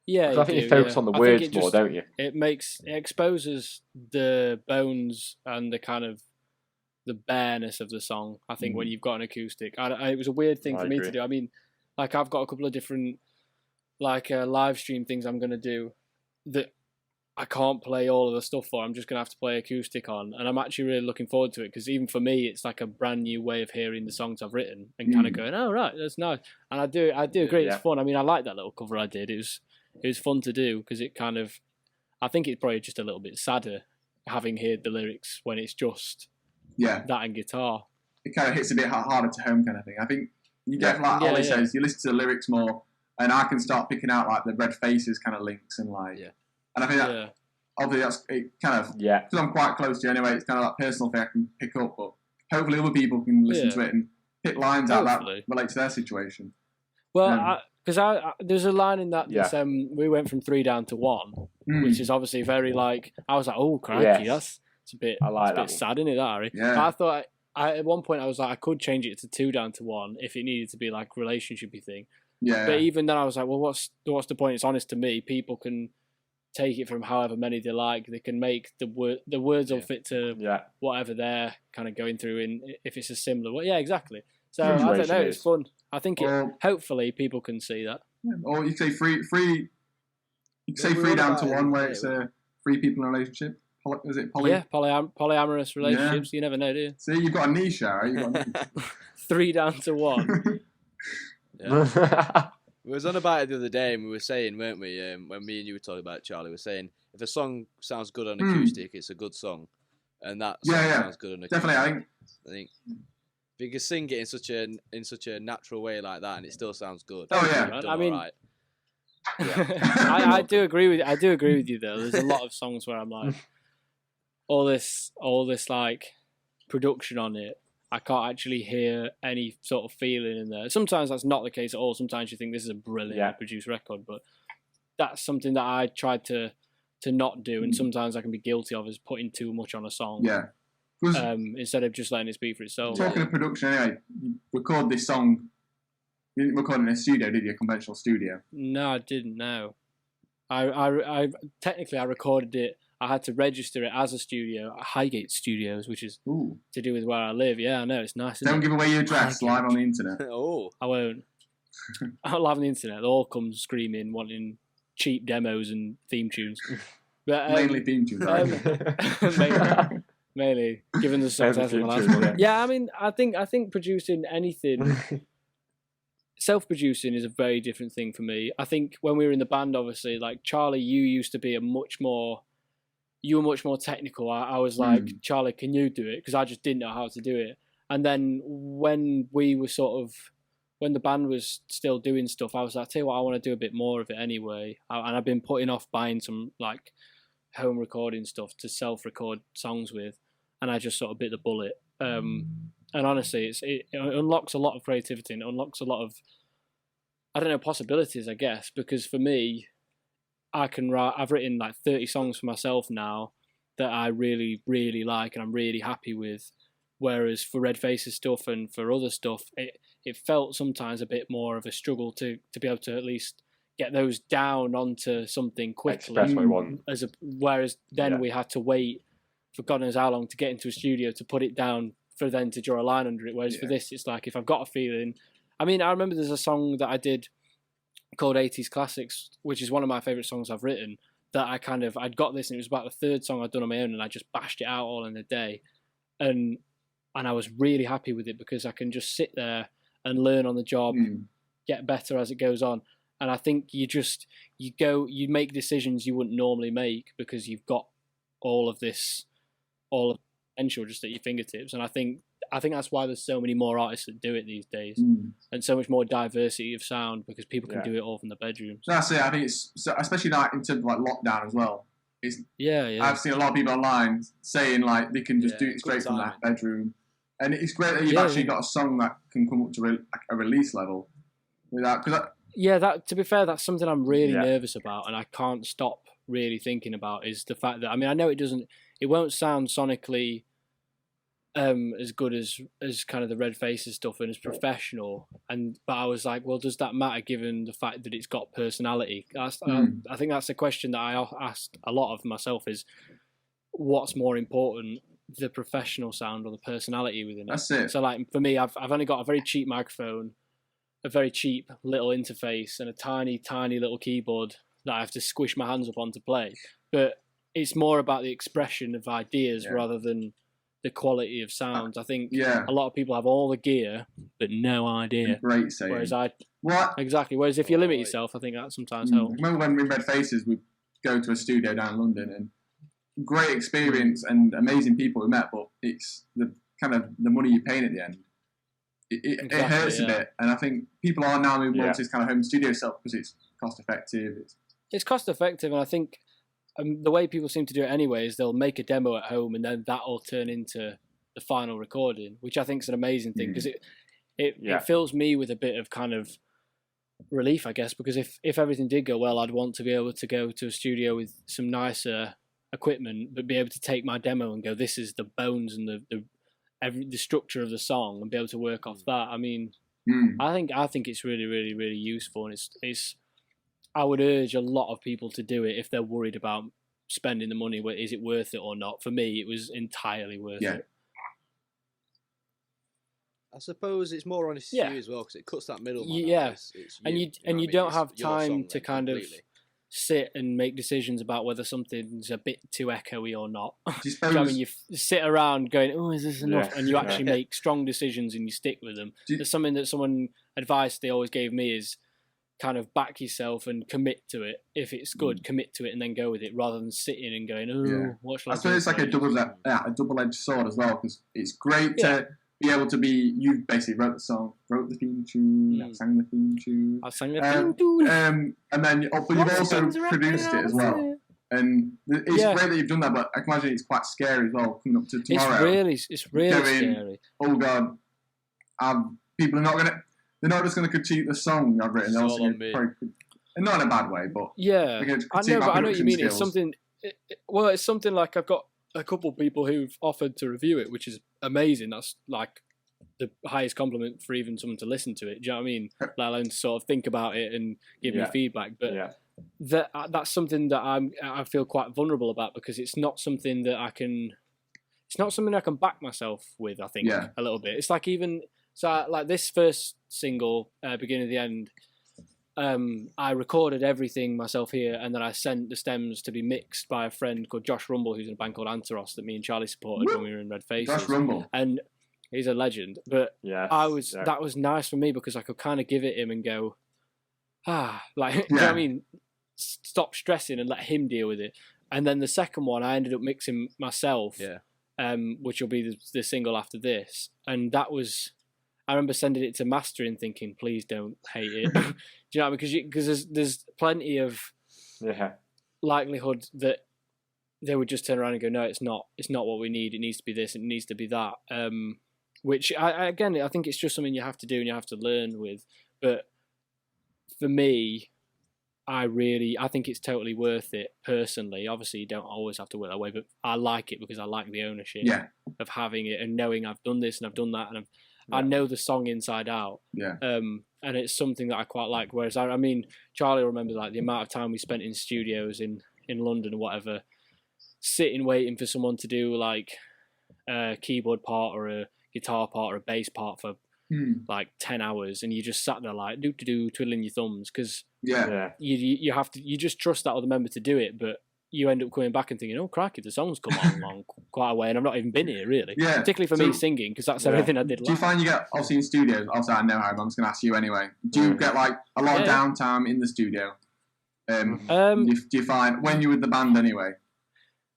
Yeah, I think you focus on the words more, don't you? It exposes the bones and the kind of the bareness of the song. I think when you've got an acoustic, it was a weird thing for me to do. I mean, like I've got a couple of different like live stream things I'm gonna do that I can't play all of the stuff for. I'm just gonna have to play acoustic on, and I'm actually really looking forward to it because even for me, it's like a brand new way of hearing the songs I've written and kind of going, oh right, that's nice. And I do agree, it's fun. I mean, I like that little cover I did. It was fun to do because it kind of, I think it's probably just a little bit sadder having heard the lyrics when it's just that and guitar. It kind of hits a bit harder to home kind of thing. I think you get, like Ollie says, you listen to the lyrics more and I can start picking out like the RedFaces kind of links and like, and I think that obviously that's it kind of, because I'm quite close to you anyway, it's kind of that personal thing I can pick up, but hopefully other people can listen to it and pick lines out that relate to their situation. Well, because there's a line in that that's, we went from 3 down to 1, which is obviously very like, I was like, oh crikey, it's a bit sad, isn't it, that, Harry? Yeah. But I thought, at one point I was like, I could change it to 2 down to 1 if it needed to be like relationshipy thing. Yeah. But even then I was like, well, what's the point? It's honest to me. People can take it from however many they like. They can make the words will fit to whatever they're kind of going through in if it's a similar way. Yeah, exactly. So I don't know, it's fun. I think hopefully people can see that. Yeah. Or you can say free. You can say 3 down to 1 where it's 3 people in a relationship. Is it poly? Yeah, polyamorous relationships. You never know, do you? See, you've got a niche, right? You've got a niche. 3 down to 1. We was on about it the other day, and we were saying, weren't we? When me and you were talking about it, Charlie, we were saying if a song sounds good on acoustic, it's a good song, and that song sounds good on acoustic. Definitely, I think if you can sing it in such a natural way like that, and it still sounds good. Oh yeah, I mean, I do agree with you though. There's a lot of songs where I'm like, all this like production on it, I can't actually hear any sort of feeling in there. Sometimes that's not the case at all. Sometimes you think this is a brilliant produced record, but that's something that I tried to not do, and sometimes I can be guilty of is putting too much on a song. Yeah. Instead of just letting it speak for itself. Talking of production, anyway, you record this song. You didn't record it in a studio, did you? A conventional studio? No, I didn't. No, I technically I recorded it. I had to register it as a studio at Highgate Studios, which is to do with where I live. Yeah, I know, it's nice. Don't give away your address live on the internet. I won't. I'll live on the internet. They'll all come screaming, wanting cheap demos and theme tunes. But, mainly theme tunes. mainly, given the success of the last one. Yeah, I mean, I think producing anything, self-producing is a very different thing for me. I think when we were in the band, obviously, like Charlie, you used to be a much more you were much more technical. I was like, Charlie, can you do it? Because I just didn't know how to do it. And then when we were when the band was still doing stuff, I was like, tell you what, I want to do a bit more of it anyway. And I've been putting off buying some like home recording stuff to self-record songs with, and I just sort of bit the bullet. And honestly, it unlocks a lot of creativity, and it unlocks a lot of, I don't know, possibilities, I guess, because for me, I've written like 30 songs for myself now that I really, really like and I'm really happy with. Whereas for RedFaces stuff and for other stuff, it felt sometimes a bit more of a struggle to be able to at least get those down onto something quickly. Express what you want. Whereas then we had to wait for God knows how long to get into a studio to put it down for then to draw a line under it. Whereas for this, it's like if I've got a feeling. I mean, I remember there's a song that I did called 80s Classics, which is one of my favourite songs I've written, that I'd got this, and it was about the third song I'd done on my own, and I just bashed it out all in a day. And I was really happy with it because I can just sit there and learn on the job, get better as it goes on. And I think you make decisions you wouldn't normally make because you've got all of the potential just at your fingertips. And I think that's why there's so many more artists that do it these days, and so much more diversity of sound because people can do it all from the bedrooms. That's it. I think it's especially like in terms of like lockdown as well. I've seen a lot of people online saying like they can just do it straight from that bedroom, and it's great that you've actually got a song that can come up to a release level without. To be fair, that's something I'm really nervous about, and I can't stop really thinking about is the fact that I know it won't sound sonically as good as kind of the RedFaces stuff and as professional, but I was like, well, does that matter given the fact that it's got personality? I think that's a question that I asked a lot of myself: is what's more important, the professional sound or the personality within it? That's it. So like for me, I've only got a very cheap microphone, a very cheap little interface, and a tiny little keyboard that I have to squish my hands up on to play. But it's more about the expression of ideas rather than the quality of sounds. I think a lot of people have all the gear but no idea. Great saying. Whereas Exactly. Whereas if you limit yourself, I think that sometimes helps. Remember when we RedFaces, we'd go to a studio down in London, and great experience and amazing people we met, but it's the kind of the money you're paying at the end. It hurts a bit, and I think people are now moving on to this kind of home studio stuff because it's cost effective. It's cost effective, and I think the way people seem to do it anyway is they'll make a demo at home and then that'll turn into the final recording, which I think is an amazing thing because it fills me with a bit of kind of relief, I guess, because if everything did go well, I'd want to be able to go to a studio with some nicer equipment, but be able to take my demo and go, this is the bones and the structure of the song, and be able to work off that. I mean, I think it's really, really, really useful, and it's I would urge a lot of people to do it if they're worried about spending the money. Is it worth it or not? For me, it was entirely worth it. I suppose it's more honest to you as well because it cuts that middle. You don't have time to kind of sit and make decisions about whether something's a bit too echoey or not. You sit around going, "Oh, is this enough?" And you actually make strong decisions and you stick with them. There's something that advice they always gave me is kind of back yourself and commit to it. If it's good, commit to it and then go with it, rather than sitting and going, what shall I do? I suppose it's like a double-edged sword as well, because it's great to be able to be, you basically wrote the song, wrote the theme tune, sang the theme tune. I sang the theme tune. And then, but you've also produced it as well. And it's great that you've done that, but I can imagine it's quite scary as well, coming up to tomorrow. It's really scary. Oh God, people are not going to, they're not just going to critique the song I've written. They're also going to probably, not in a bad way, but I know what you mean. Skills. It's something. It's something like I've got a couple of people who've offered to review it, which is amazing. That's like the highest compliment for even someone to listen to it. Do you know what I mean? Let alone to sort of think about it and give me feedback. But that's something that I feel quite vulnerable about, because it's not something that I can. It's not something I can back myself with. I think a little bit. It's like like this first single, Beginning of the End, I recorded everything myself here, and then I sent the stems to be mixed by a friend called Josh Rumble, who's in a band called Antaros that me and Charlie supported when we were in RedFaces. Josh Rumble. And he's a legend. But that was nice for me because I could kind of give it him and go, do you know what I mean? Stop stressing and let him deal with it. And then the second one, I ended up mixing myself, Yeah. Which will be the single after this. And that was, I remember sending it to mastering, thinking, please don't hate it. Do you know what I mean? Because there's plenty of likelihood that they would just turn around and go, no, it's not what we need. It needs to be this. It needs to be that. Which I think it's just something you have to do and you have to learn with. But for me, I think it's totally worth it personally. Obviously, you don't always have to work that way, but I like it because I like the ownership of having it and knowing I've done this and I've done that and I know the song inside out. Yeah. And it's something that I quite like. Whereas I mean, Charlie remembers like the amount of time we spent in studios in London or whatever, sitting waiting for someone to do like a keyboard part or a guitar part or a bass part for like 10 hours, and you just sat there like twiddling your thumbs because you have to, you just trust that other member to do it, but you end up coming back and thinking, oh crikey, the song's come on quite a way and I've not even been here really. Yeah. Particularly for me singing, because that's everything I did. Do you find you get, obviously in studios, obviously I know how, I'm just going to ask you anyway, do you get like a lot of downtime in the studio? Do you find, when you're with the band anyway,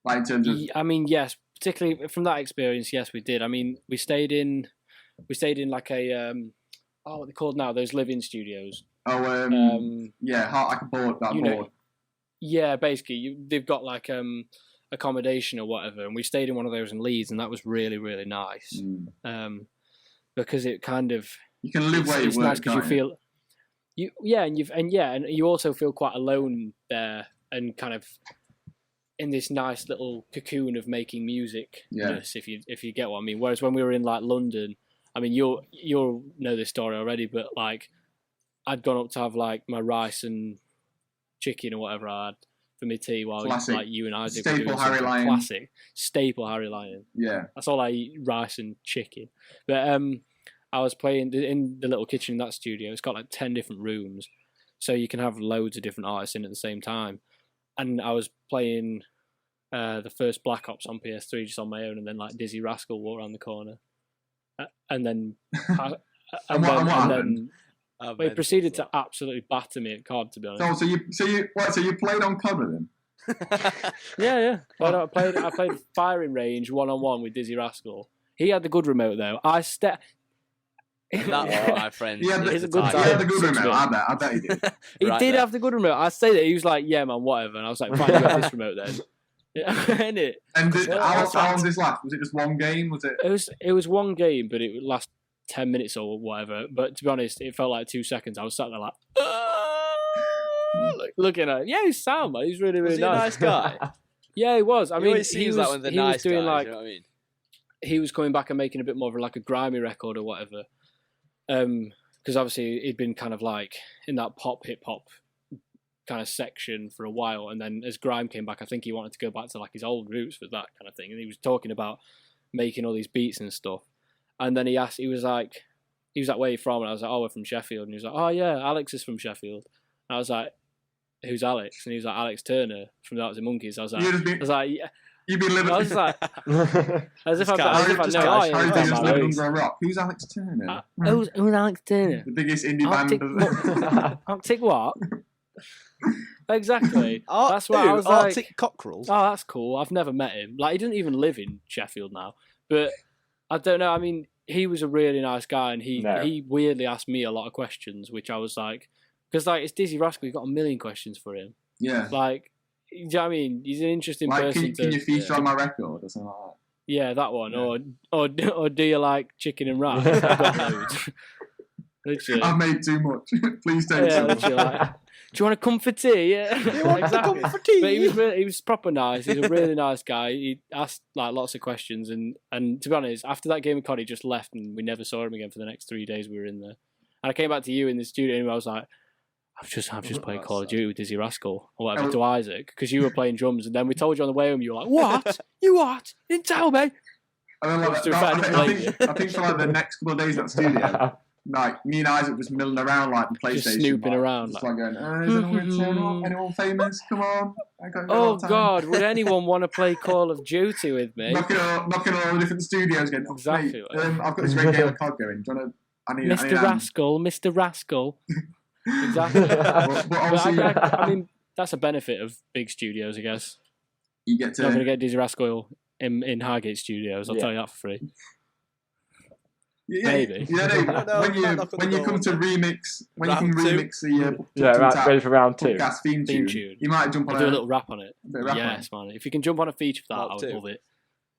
like in terms of... I mean, yes, particularly from that experience, yes, we did. I mean, we stayed in like a what they called now, those live-in studios. Like a board, board. Yeah, basically, they've got like accommodation or whatever, and we stayed in one of those in Leeds, and that was really, really nice. Because it kind of, you can live where you work. It's nice because you feel and you also feel quite alone there, and kind of in this nice little cocoon of making music. If you get what I mean. Whereas when we were in like London, I mean, you'll know this story already, but like I'd gone up to have like my rice and chicken or whatever I had for my tea while like you and Isaac were doing Harry Lyon. Classic staple Harry Lyon. Yeah, that's all I eat, rice and chicken. But I was playing in the little kitchen in that studio. It's got like 10 different rooms, so you can have loads of different artists in at the same time. And I was playing the first Black Ops on PS3 just on my own, and then like Dizzie Rascal walked around the corner, and then he proceeded to absolutely batter me at COD, to be honest. So you played on COD with him? Yeah. I played firing range 1-on-1 with Dizzie Rascal. He had the good remote though. My friend. He had the good remote. I bet he did. He did have the good remote. I say that he was like, "Yeah, man, whatever," and I was like, "Fine, you have this remote then." Yeah, innit? And how long did this last? Was it just one game? Was it? It was one game, but it would last 10 minutes or whatever. But to be honest, it felt like 2 seconds. I was sat there like, looking at him. Yeah, he's sound, man. He's really, really nice. Was he a nice guy? Yeah, he was. I mean, he was like one of the nice doing guys. Like, you know what I mean? He was coming back and making a bit more of like a grimy record or whatever. Because obviously he'd been kind of like in that pop, hip hop kind of section for a while, and then as grime came back, I think he wanted to go back to like his old roots for that kind of thing, and he was talking about making all these beats and stuff. And then he was like, where are you from? And I was like, oh, we're from Sheffield. And he was like, oh yeah, Alex is from Sheffield. And I was like, who's Alex? And he was like, Alex Turner from the Arts and Monkeys. I was like, yeah. You've been living. I was like, as if I know. Under a rock. Who's Alex Turner? Who's Alex Turner? The biggest indie band. Arctic what? Exactly. That's why I was like, Arctic Cockerels. Oh, that's cool. I've never met him. Like, he doesn't even live in Sheffield now. But I don't know. I mean, he was a really nice guy, and he weirdly asked me a lot of questions, which I was like, because like it's Dizzie Rascal, you've got a million questions for him. Yeah. Like, do you know what I mean? He's an interesting person. Can you feature on my record or something like that? Yeah, that one. Yeah. Or do you like chicken and rice? I've got loads. Literally. I've made too much. Please take some. Like, do you want to come for tea? Yeah, you want to come for tea? But he was proper nice. He's a really nice guy. He asked like lots of questions, and to be honest, after that game of COD, he just left, and we never saw him again for the next 3 days we were in there. And I came back to you in the studio, and I was like, I've just played Call of Duty with Dizzie Rascal or whatever to Isaac, because you were playing drums, and then we told you on the way home, you were like, what? You what? You didn't tell me. And then, I think for like the next couple of days at the studio, like me and Isaac just milling around like the PlayStation, just snooping around, just like going, is anyone turn up? Anyone famous? Come on! Oh God, would anyone want to play Call of Duty with me? Knocking on all the different studios, going, exactly. Mate, I've got this great game of COD going. Do you want to? Mr. Rascal. Exactly. But obviously, I mean, that's a benefit of big studios, I guess. you get to. You're not going to get Dizzie Rascal in Highgate Studios. I'll tell you that for free. Yeah, maybe. Yeah, no, when you come to remix, when you can remix the ready for round 2 podcast theme tune, you might jump on do a little rap on it. Yes, man. If you can jump on a feature for that, I would love it.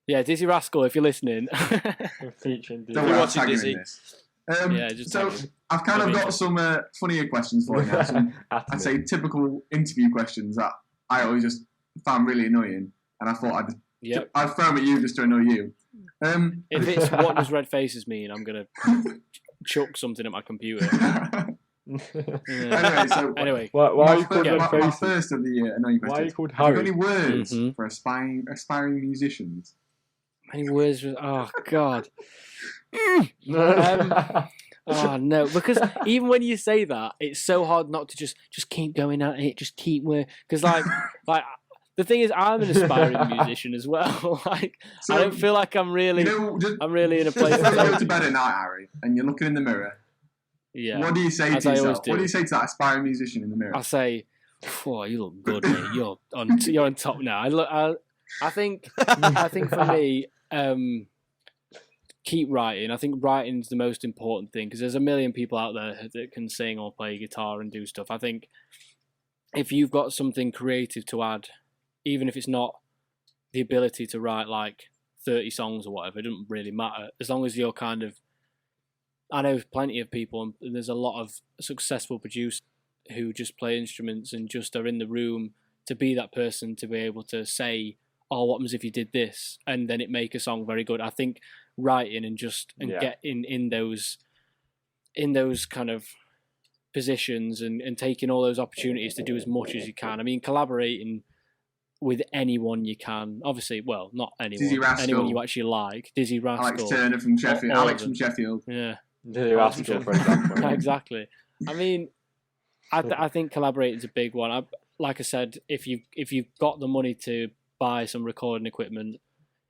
Yeah, Dizzie Rascal, if you're listening. Featuring Dizzie. Don't worry, I'm tagging in this. So I've kind of got some funnier questions for you now. Some, I'd say typical interview questions that I always just found really annoying, and I thought I'd throw them at you just to annoy you. If it's what does RedFaces mean, I'm gonna chuck something at my computer. Anyway, why are you called RedFaces? My first of the annoying question. Why are you called Harry? Have you got any words for aspiring musicians? Any words? Oh God. Oh no, because even when you say that, it's so hard not to just keep going at it, just keep working. Because like the thing is, I'm an aspiring musician as well. Like so, I don't feel like I'm really in a place. When you go to bed at night, Harry, and you're looking in the mirror. Yeah. What do you say to yourself? What do you say to that aspiring musician in the mirror? I say, "Oh, you look good, mate. You're on top now." I think for me. Keep writing. I think writing's the most important thing because there's a million people out there that can sing or play guitar and do stuff. I think if you've got something creative to add, even if it's not the ability to write like 30 songs or whatever, it doesn't really matter. As long as you're kind of... I know plenty of people, and there's a lot of successful producers who just play instruments and just are in the room to be that person to be able to say, oh, what happens if you did this? And then it make a song very good. I think writing and get in those kind of positions and taking all those opportunities to do as much as you can. I mean, collaborating with anyone you can. Obviously, well, not anyone. Anyone you actually like. Dizzie Rascal. Alex Turner from Sheffield. Alex from Sheffield. Yeah. Dizzie Rascal, for example. Exactly. I mean, I think collaborating is a big one. Like I said, if you've got the money to buy some recording equipment,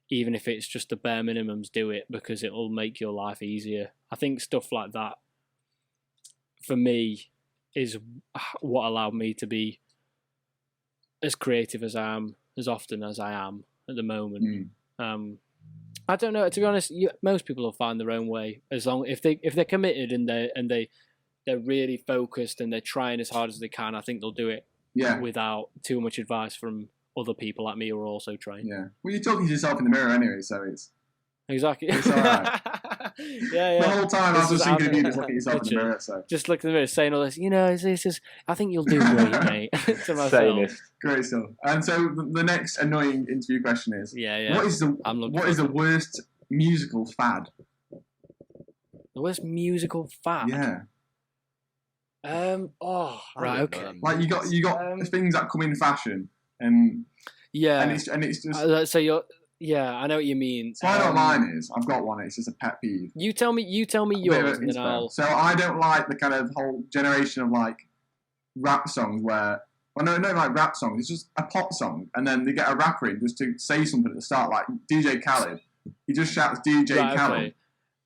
even if it's just the bare minimums, do it because it'll make your life easier. I think stuff like that, for me, is what allowed me to be as creative as I am, as often as I am at the moment. I don't know. To be honest, most people will find their own way as long if they're committed and they're really focused and they're trying as hard as they can. I think they'll do it without too much advice from other people like me who are also trained. Yeah. Well, you're talking to yourself in the mirror anyway, so it's... Exactly. It's all right. Yeah. The whole time I was just thinking of you just looking at yourself in the mirror, so... Just looking in the mirror, saying all this, this is... I think you'll do great, mate. To myself. Great stuff. And so the next annoying interview question is... Yeah. What is the worst musical fad? The worst musical fad? Yeah. Right, okay. Like you got things that come in fashion, and it's just so you're I know what you mean. So I know what mine is. I've got one. It's just a pet peeve. You tell me yours, and then I'll. So I don't like the kind of whole generation of like rap songs where, not like rap songs. It's just a pop song, and then they get a rapper in just to say something at the start, like DJ Khaled. He just shouts DJ Khaled. Okay.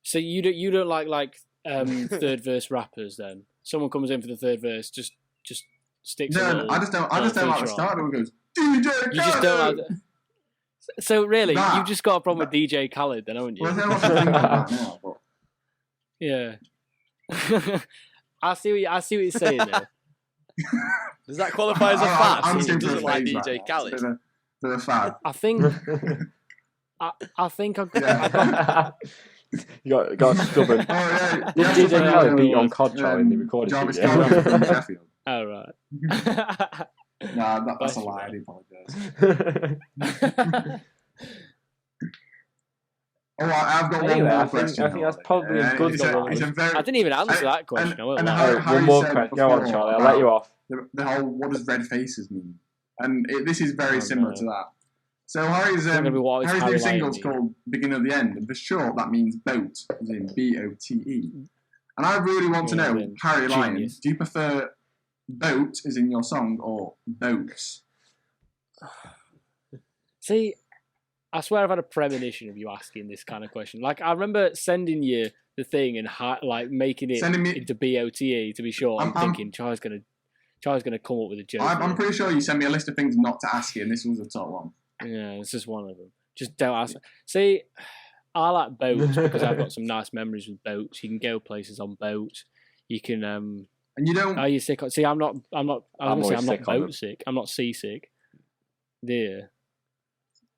So you don't like third verse rappers then? Someone comes in for the third verse, just sticks. No, I just don't like the start. It goes DJ Khaled. You just don't like. So really, you've just got a problem with DJ Khaled, then, haven't you? Well, I don't know what to think about that now, but... Yeah. I see what you're saying there. Does that qualify as a fad? He doesn't like DJ Khaled. It's a fad. I think. I think I got. You got stubborn. Did DJ Khaled beat on Codtrol in the recording studio? From Sheffield. Oh right. No, that's a lie. I do apologise. I've got one more question. I think that's probably a good one. I didn't even answer that question. One more question. Go on, Charlie. I'll let you off. The whole what does RedFaces mean? And this is very similar to that. So Harry's new single's called Beginning of the End, and for short that means boat, as in B-O-T-E. And I really want to know, Harry Lyon, do you prefer boat, as in your song, or boats? See, I swear I've had a premonition of you asking this kind of question. Like, I remember sending you the thing and making it into B-O-T-E to be short. I'm thinking Charlie's gonna come up with a joke. I'm pretty sure you sent me a list of things not to ask you, and this was the top one. Yeah, this is one of them. Just don't ask. See, I like boats because I've got some nice memories with boats. You can go places on boats. You can. And you don't. Are you sick? See, I'm not. I'm not. I was I'm going to say I'm not always sick on boat sick. I'm not seasick. Dear.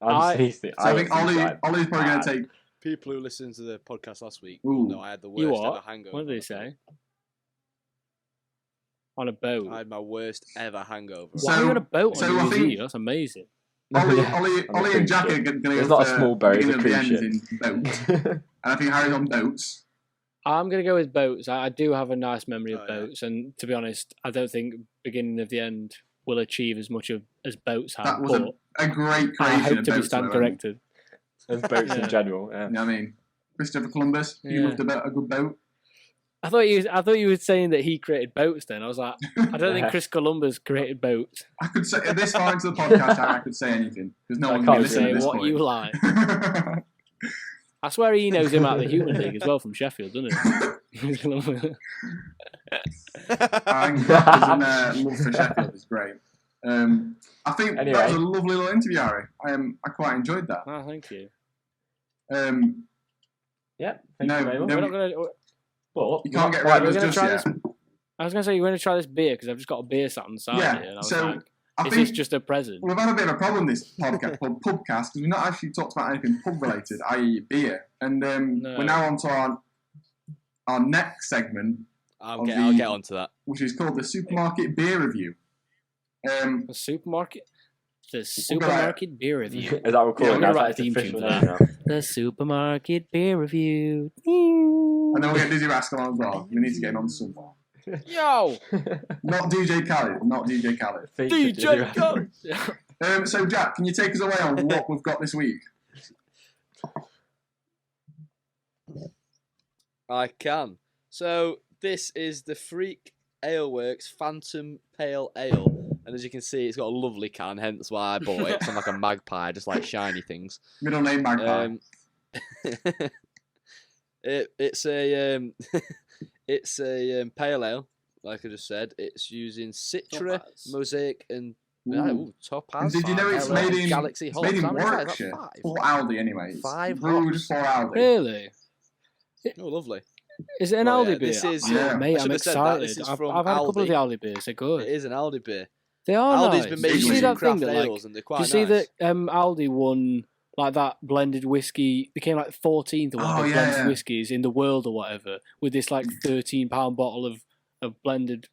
I'm seasick. So I think Ollie's probably going to take. People who listened to the podcast last week Ooh. know I had the You worst what? ever hangover. What did they say? On a boat. I had my worst ever hangover. Why are you on a boat so on I New think- Year's? That's amazing. Ollie and Jack are going to go It's not a for small boat, it's a beginning of the cruise end ship. in boats. And I think Harry's on boats. I'm going to go with boats. I do have a nice memory of Oh, yeah. boats, and to be honest, I don't think beginning of the end will achieve as much as boats have. That was but a great creation I hope of to be boats. stand though, corrected. There's boats Yeah. in general. Yeah. You know what I mean? Christopher Columbus, he Yeah. loved a good boat. I thought you were saying that he created boats. Then I was like, I don't think Chris Columbus created boats. I could say at this far into the podcast, I could say anything because no I one can't can listen Say at this what point. you like. I swear he knows him out of the Human League as well from Sheffield, doesn't he? I think Brock's love for Sheffield is great. I think that was a lovely little interview, Harry. I quite enjoyed that. Oh, thank you. Yeah. Thank you very much. We're not going to. But You can't get Right, rid of we're us gonna just try yet. I was going to say, you're going to try this beer because I've just got a beer sat on the side Yeah, here. And I was so like, I is think this just a present? we've had a bit of a problem this podcast called Pubcast because we've not actually talked about anything pub related, i.e. beer. And No. we're now on to our next segment, I'll Of get the- onto that. which is called the Supermarket Beer Review. The supermarket? The supermarket beer review. Is that recording? I'm now? gonna write That's a theme official tune for name now. The supermarket beer review. And then we'll get Dizzie Rascal on as well. We need to get him on somewhere. Yo! Not DJ Khaled. Not DJ Khaled. Featured DJ Dizzie. Khaled! So, Jack, can you take us away on what we've got this week? I can. So this is the Freak Aleworks Phantom Pale Ale. And as you can see, it's got a lovely can, hence why I bought it. It's like a magpie, just like shiny things. Middle name Magpie. It's a it's a pale ale, like I just said. It's using Citra, Topaz. Mosaic, and Topaz. And did you know it's LA, made in Galaxy it's hops? made in How many is that? Warwickshire? Is that five? For Aldi, anyway. It's 5 brewed hops. for Aldi. Really? Oh, lovely. Is it an Well, Aldi yeah, beer? this is- Oh, yeah. mate, I I'm should have said that. excited. This is I've from had a couple of the Aldi. Aldi beers. They're good. It is an Aldi beer. They are Aldi's nice. been Did making you see some that thing craft that ales, and they're Did quite you see nice. that Aldi won like that blended whiskey? Became like 14th or whatever Oh, yeah, blended yeah. whiskies in the world or whatever with this like £13 bottle of blended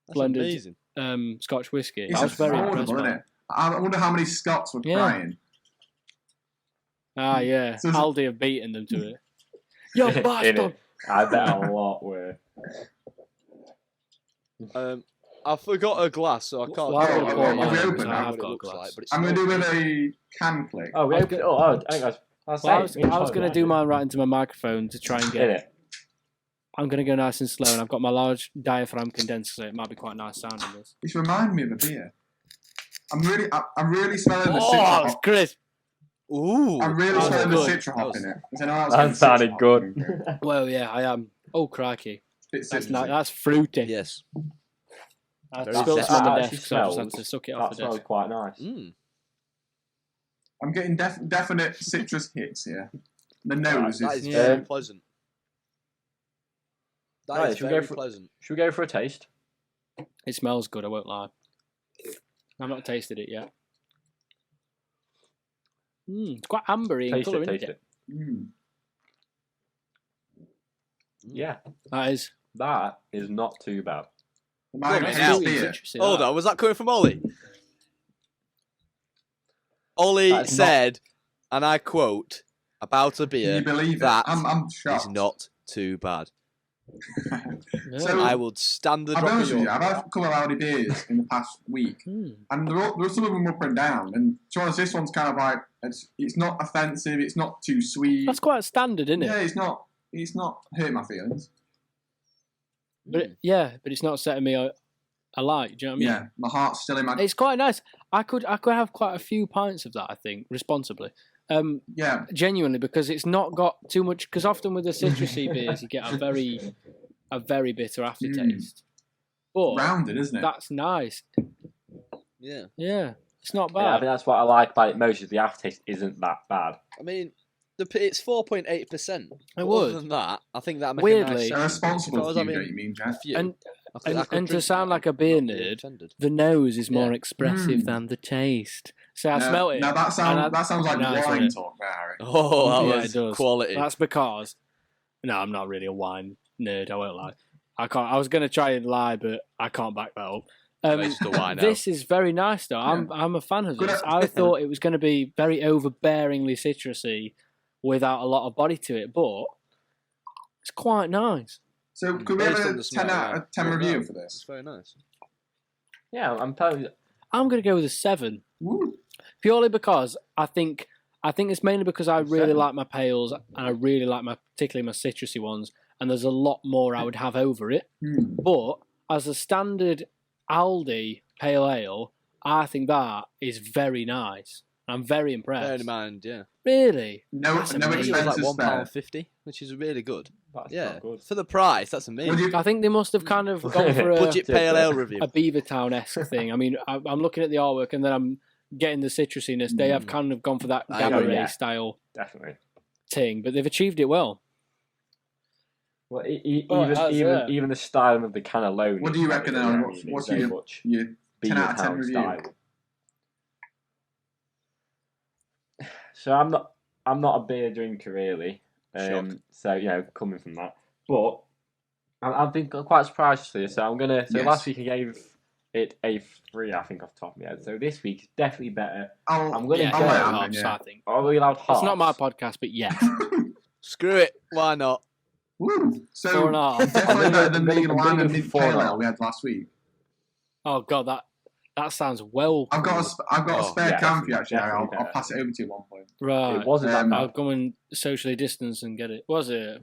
That's blended amazing. Scotch whiskey. It's I was very impressed. affordable, isn't by it? I wonder how many Scots were Yeah. crying. Ah, yeah. So is it- Aldi have beaten them to it. Yo, In bastard! it. I bet a lot were. I forgot a glass, so I can't. Well, I'm gonna pour mine, what it because I have looks got a glass. but it I'm going to do smells with good. a can click. Oh, I was gonna- I think that's Well, I was going to do mine right into my microphone to try and In get. it. I'm going to go nice and slow, and I've got my large diaphragm condenser, so it might be quite nice sounding this. It's reminding me of a beer. I'm really smelling the Oh, citra it's hop. crisp. Ooh. I'm really that was smelling the good. citra hop That in it. Is anyone else That getting sounded citra hop good. in it? Well, yeah, I am. Oh, crikey. Bit That's citrusy. not, that's fruity. Yes. I Very spilled zesty. some on the That desk, actually so I just had smells- to suck it That off the smells desk. quite nice. Mm. I'm getting definite citrus hits here. The nose That is... is Yeah. very pleasant. That Right, is should we very go for- pleasant. Should we go for a taste? It smells good, I won't lie. I've not tasted it yet. It's quite ambery in Taste colour, it, isn't taste it? it. Mm. Yeah, That is. that is not too bad. Remind me Bloody of hell. beer. Citrusy, Hold that. on, was that coming from Ollie? Ollie That's said, and I quote, about a Can beer you believe that it? I'm is shocked. not too bad. Yeah. So- I would stand the I'll be drop of honest with your you, I've had a couple of Audi beers in the past week, Mm. and there are some of them up and down. And to be honest, this one's kind of like it's not offensive, it's not too sweet. That's quite standard, isn't it? Yeah, it's not hurting my feelings. But but it's not setting me alight. Do you know what I mean? Yeah, my heart's still in my. It's quite nice. I could have quite a few pints of that. I think responsibly. Yeah, Genuinely, because it's not got too much. Because often with the citrusy beers, you get a very bitter aftertaste. But rounded, isn't it? that's nice. Yeah. Yeah. It's not Yeah, I bad. think that's what I like about it most. Is the aftertaste isn't that bad. I mean, it's 4.8%. It was. Other than that, I think that Weirdly- A responsible If I was few, having don't you mean, Jeff? And I think I could and to drink sound that like a and beer not be nerd, offended. the nose is more Yeah. expressive than the taste. So I smelt it. Now that sounds like Nice, isn't wine it? talk, there, Harry. Oh, that Yeah, was it does. quality. That's because I'm not really a wine nerd. I won't lie. I can't. I was going to try and lie, but I can't back that up. It's the wine This is very nice, though. I'm a fan of this. I thought it was going to be very overbearingly citrusy, without a lot of body to it, but it's quite nice. So could we have Based on a the 10 smell, out yeah. of 10 Well review done. for It's this? very nice. Yeah, I'm telling you. I'm going to go with a 7, Woo. purely because I think it's mainly because I really 7. like my pales and I really like particularly my citrusy ones, and there's a lot more I would have over it. But as a standard Aldi pale ale, I think that is very nice. I'm very impressed. Bear in mind, yeah. Really? No That's I think amazing. it was like expenses there. £1.50, which is really good. That's Yeah, not good. for the price, that's Would amazing. you, I think they must have kind of gone for Budget pale ale review. a Beavertown-esque thing. I mean, I'm looking at the artwork and then I'm getting the citrusiness. They have kind of gone for that I agree, Gamma Ray yeah. style Definitely. thing, but they've achieved it well. Well, Oh, it has, yeah. even the styling of the can alone. What is do you very reckon, good, Alan? I What's mean, it's your- very much your 10 out of 10 Beavertown review? style. So I'm not a beer drinker really. Shock. So coming from that, but I've been quite surprised actually. So I'm gonna. So Yes. last week I gave it a 3, I think, off the top of my head. So this week is definitely better. I'm gonna Yeah, go- I'll let halves, Ant then, I think. Are we allowed half? It's not my podcast, but yes. Screw it, why not? Woo. So 4.5. definitely better than I'm the gonna lime go and for mint pale 4.5. ale we had last week. Oh god, that sounds well. I've got a spare yeah, can for you actually. definitely I'll better. pass it over to you at one point. Right. It wasn't that I'll bad. go and socially distance and get it. Was it?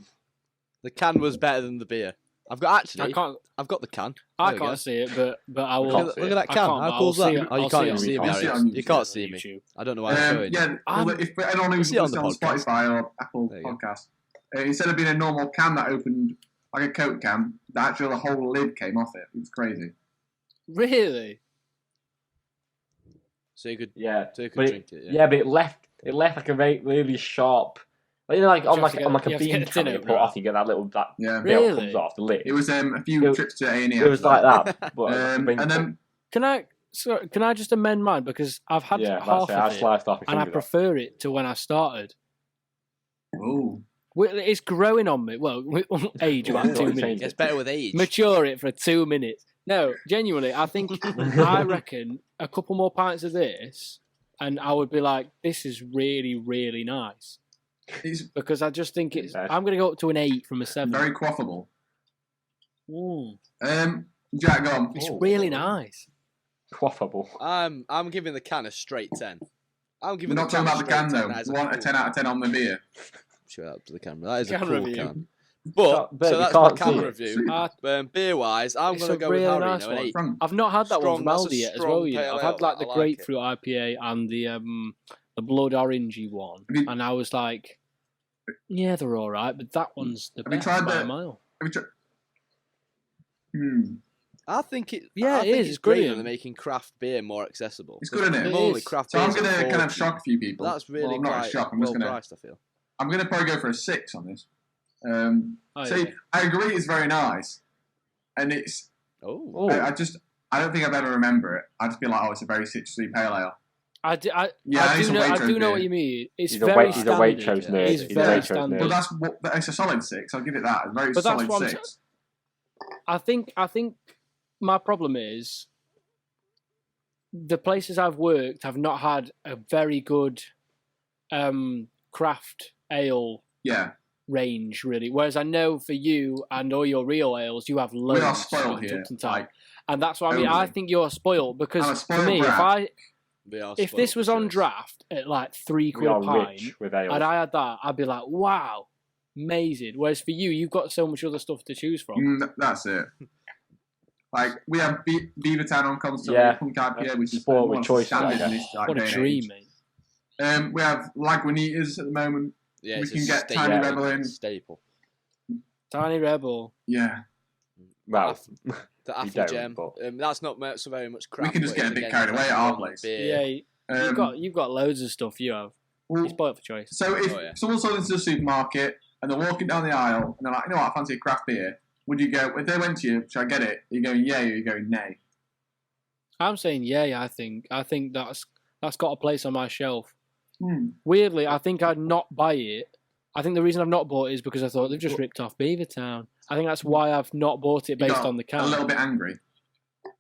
The can was better than the beer. I've got I can't. the can. I There we go. can't see it, but I will. can't Look see at it. that I can. can't, but How I'll cool's see that? it- Oh, you I'll can't see even it see me, on- I'll see it Harry. on You can't YouTube. see me. YouTube. I don't know why I'm showing you. Yeah, I'm- well, if anyone who's See it on the listening on podcast. Spotify or Apple There you go. Podcast, instead of being a normal can that opened like a Coke can, the whole lid came off it. It was crazy. Really? So you could, Yeah, so you could but drink it. yeah, but it left like a very really sharp. Like, like on You have to like get- a you have to bean get the can, tin you opener put off. off, you get that little Yeah. bit Really? comes off the lid. It was a few It- trips to A&E. It was like that, but And then Can I just amend mine because I've had yeah, half that's it. I of it sliced off a and I finger off. prefer it to when I started. oh, It's growing on me. Well, age about Yeah, 2 it's minutes. It gets better with age. Mature it for 2 minutes. No, genuinely, I reckon a couple more pints of this, and I would be like, this is really, really nice. it's Because I just think it's. Nice. I'm going to go up to an 8 from a 7. very quaffable. Mm, Jack, go on. it's Oh. really nice. Quaffable. I'm giving the can a straight 10. I'm We're giving not the can talking about the a can straight though. 10. That is We want a 10 out of 10 on the beer. Show that up to the camera. That is a Can cool review. can. But But so you that's my can't can see it. review. Beer wise, I'm It's going a to go really with Harry nice now, an one. 8. Frank. I've not had that Strong, one from that's a Aldi yet as strong well. You know, pale I've had ale, like the I like it. grapefruit IPA and the blood orangey one, Have you- and I was like, yeah, they're all right, but that one's the Have you best tried by a the- mile. Have you I think it. Yeah, I it think is, It's it's great that brilliant. they're making craft beer more accessible. It's good, isn't it? It Normally, is. craft So I'm beers going are to kind of 40. shock a few people. That's really well, not a quite shock. I'm well just going to. priced, I feel. I'm going to probably go for a 6 on this. Oh, See, yeah. I agree. It's very nice, and it's. Oh. Oh, I don't think I've ever remember it. I just feel like, oh, it's a very citrusy pale ale. I do Yeah, it's a know Waitrose what beer. you mean. It's he's a very Waitrose standard. nerd. It's He's a very Waitrose standard. But nerd. it's a solid 6. I'll give it that. A very But that's solid what I'm 6. I think my problem is the places I've worked have not had a very good craft ale Yeah, range, really. Whereas I know for you and all your real ales, you have loads. we are spoiled on here. Tupton Town. Like, And that's what I mean. I overly. think you're spoiled I'm a because for spoiled me, brat. if this was on draft at like £3 we are a pint, rich with ale. and I had that, I'd be like, wow, amazing. Whereas for you, you've got so much other stuff to choose from. That's it. Like, we have Beavertown on constantly, Yeah. Punk IPA, which is Sport with one of the choices, standards I in guess. this like, What day a and dream, age. mate. We have Lagunitas at the moment. Yeah, We it's can a get Tiny staple. Rebel in. Staple. Tiny Rebel. Yeah. Well, the we Apple don't, Gem. but- That's not so very much crap. We can just but get a it's bit again carried away at our rum, place. beer. Yeah, you've got loads of stuff. You have. Well, You're spoiled for choice. so if someone sold into the supermarket and they're walking down the aisle and they're like, you know what, I fancy a craft beer, would you go, if they went to you, should I get it? Are you going yay or are you going nay? I'm saying yay. I think that's got a place on my shelf. Hmm. Weirdly, I think I'd not buy it. I think the reason I've not bought it is because I thought they've just ripped off Beavertown. I think that's why I've not bought it based on the can. A little bit angry.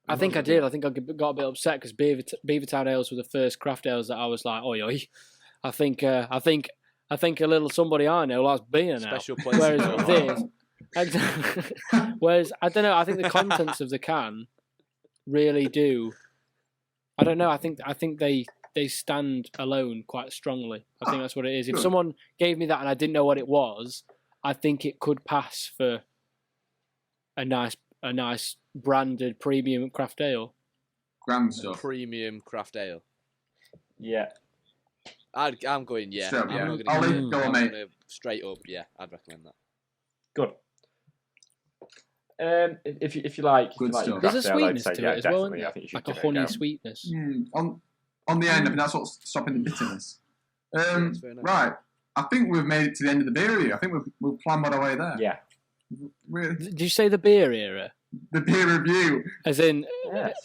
I think I did. I think I got a bit upset because Beavertown ales were the first craft ales that I was like, oi, oi. I think a little somebody I know likes beer now. Special place. Whereas I don't know. I think the contents of the can really do. I don't know. I think they stand alone quite strongly. I think that's what it is. If someone gave me that and I didn't know what it was, I think it could pass for a nice branded premium craft ale. Grand stuff. Premium craft ale. Yeah. I'm going yeah. Straight up, I'm yeah. not gonna Ollie, go on, mate. Straight up, yeah. I'd recommend that. Good. If you like, Good stuff. There's a sweetness to it as well, definitely. isn't I think you should like a give it honey go. sweetness. On the end, I think that's what's stopping the bitterness. That's fair enough. Right. I think we've made it to the end of the beer review. I think we've planned our way there. Yeah. Did you say the beer era? The beer review. As in Yes.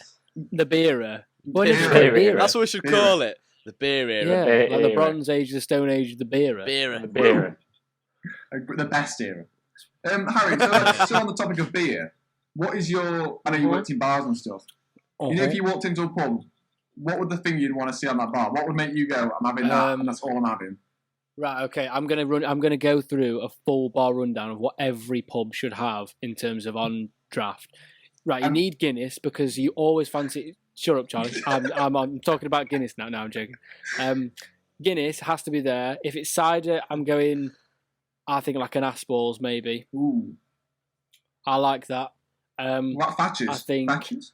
the beera? Beer era. That's what we should call it. The beer era. Yeah, Beer like the era. Bronze Age, the Stone Age, the beera. Beer. The beer. The best era. Harry, so on the topic of beer, what is your... I know you worked in bars and stuff. You know, if you walked into a pub, what would the thing you'd want to see on that bar? What would make you go, I'm having that, and that's all I'm having? Right, okay. I'm gonna go through a full bar rundown of what every pub should have in terms of on draft. Right, you need Guinness because you always fancy. Shut up, Charlie. I'm talking about Guinness now. No, I'm joking. Guinness has to be there. If it's cider, I'm going. I think like an Aspall's maybe. Ooh. I like that. What Thatcher's? I think Thatcher's?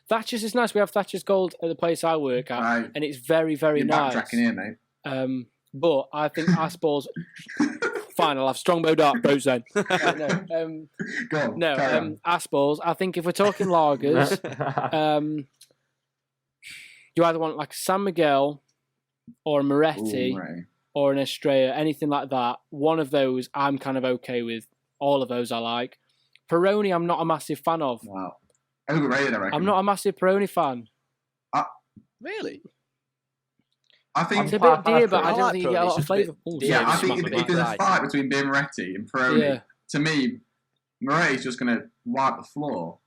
Thatcher's is nice. We have Thatcher's Gold at the place I work at, Right. and it's very, very You're nice. backtracking here, mate. But I think Aspall's. Fine, I'll have Strongbow Dark Boats then. Go on. No, carry on. Aspall's. I think if we're talking lagers, you either want like a San Miguel or a Moretti Ooh, right. or an Estrella, anything like that. One of those I'm kind of okay with. All of those I like. Peroni I'm not a massive fan of. Wow. Overrated, I reckon. I'm not a massive Peroni fan. Really? I think... It's a bit dear, but I I don't like think you get a Peroni, lot it's of just a flavour. bit Ooh, dear. Yeah, sorry, I think smack if my there's a Right. fight between beer Moretti and Peroni, Yeah. to me, Moretti's just going to wipe the floor.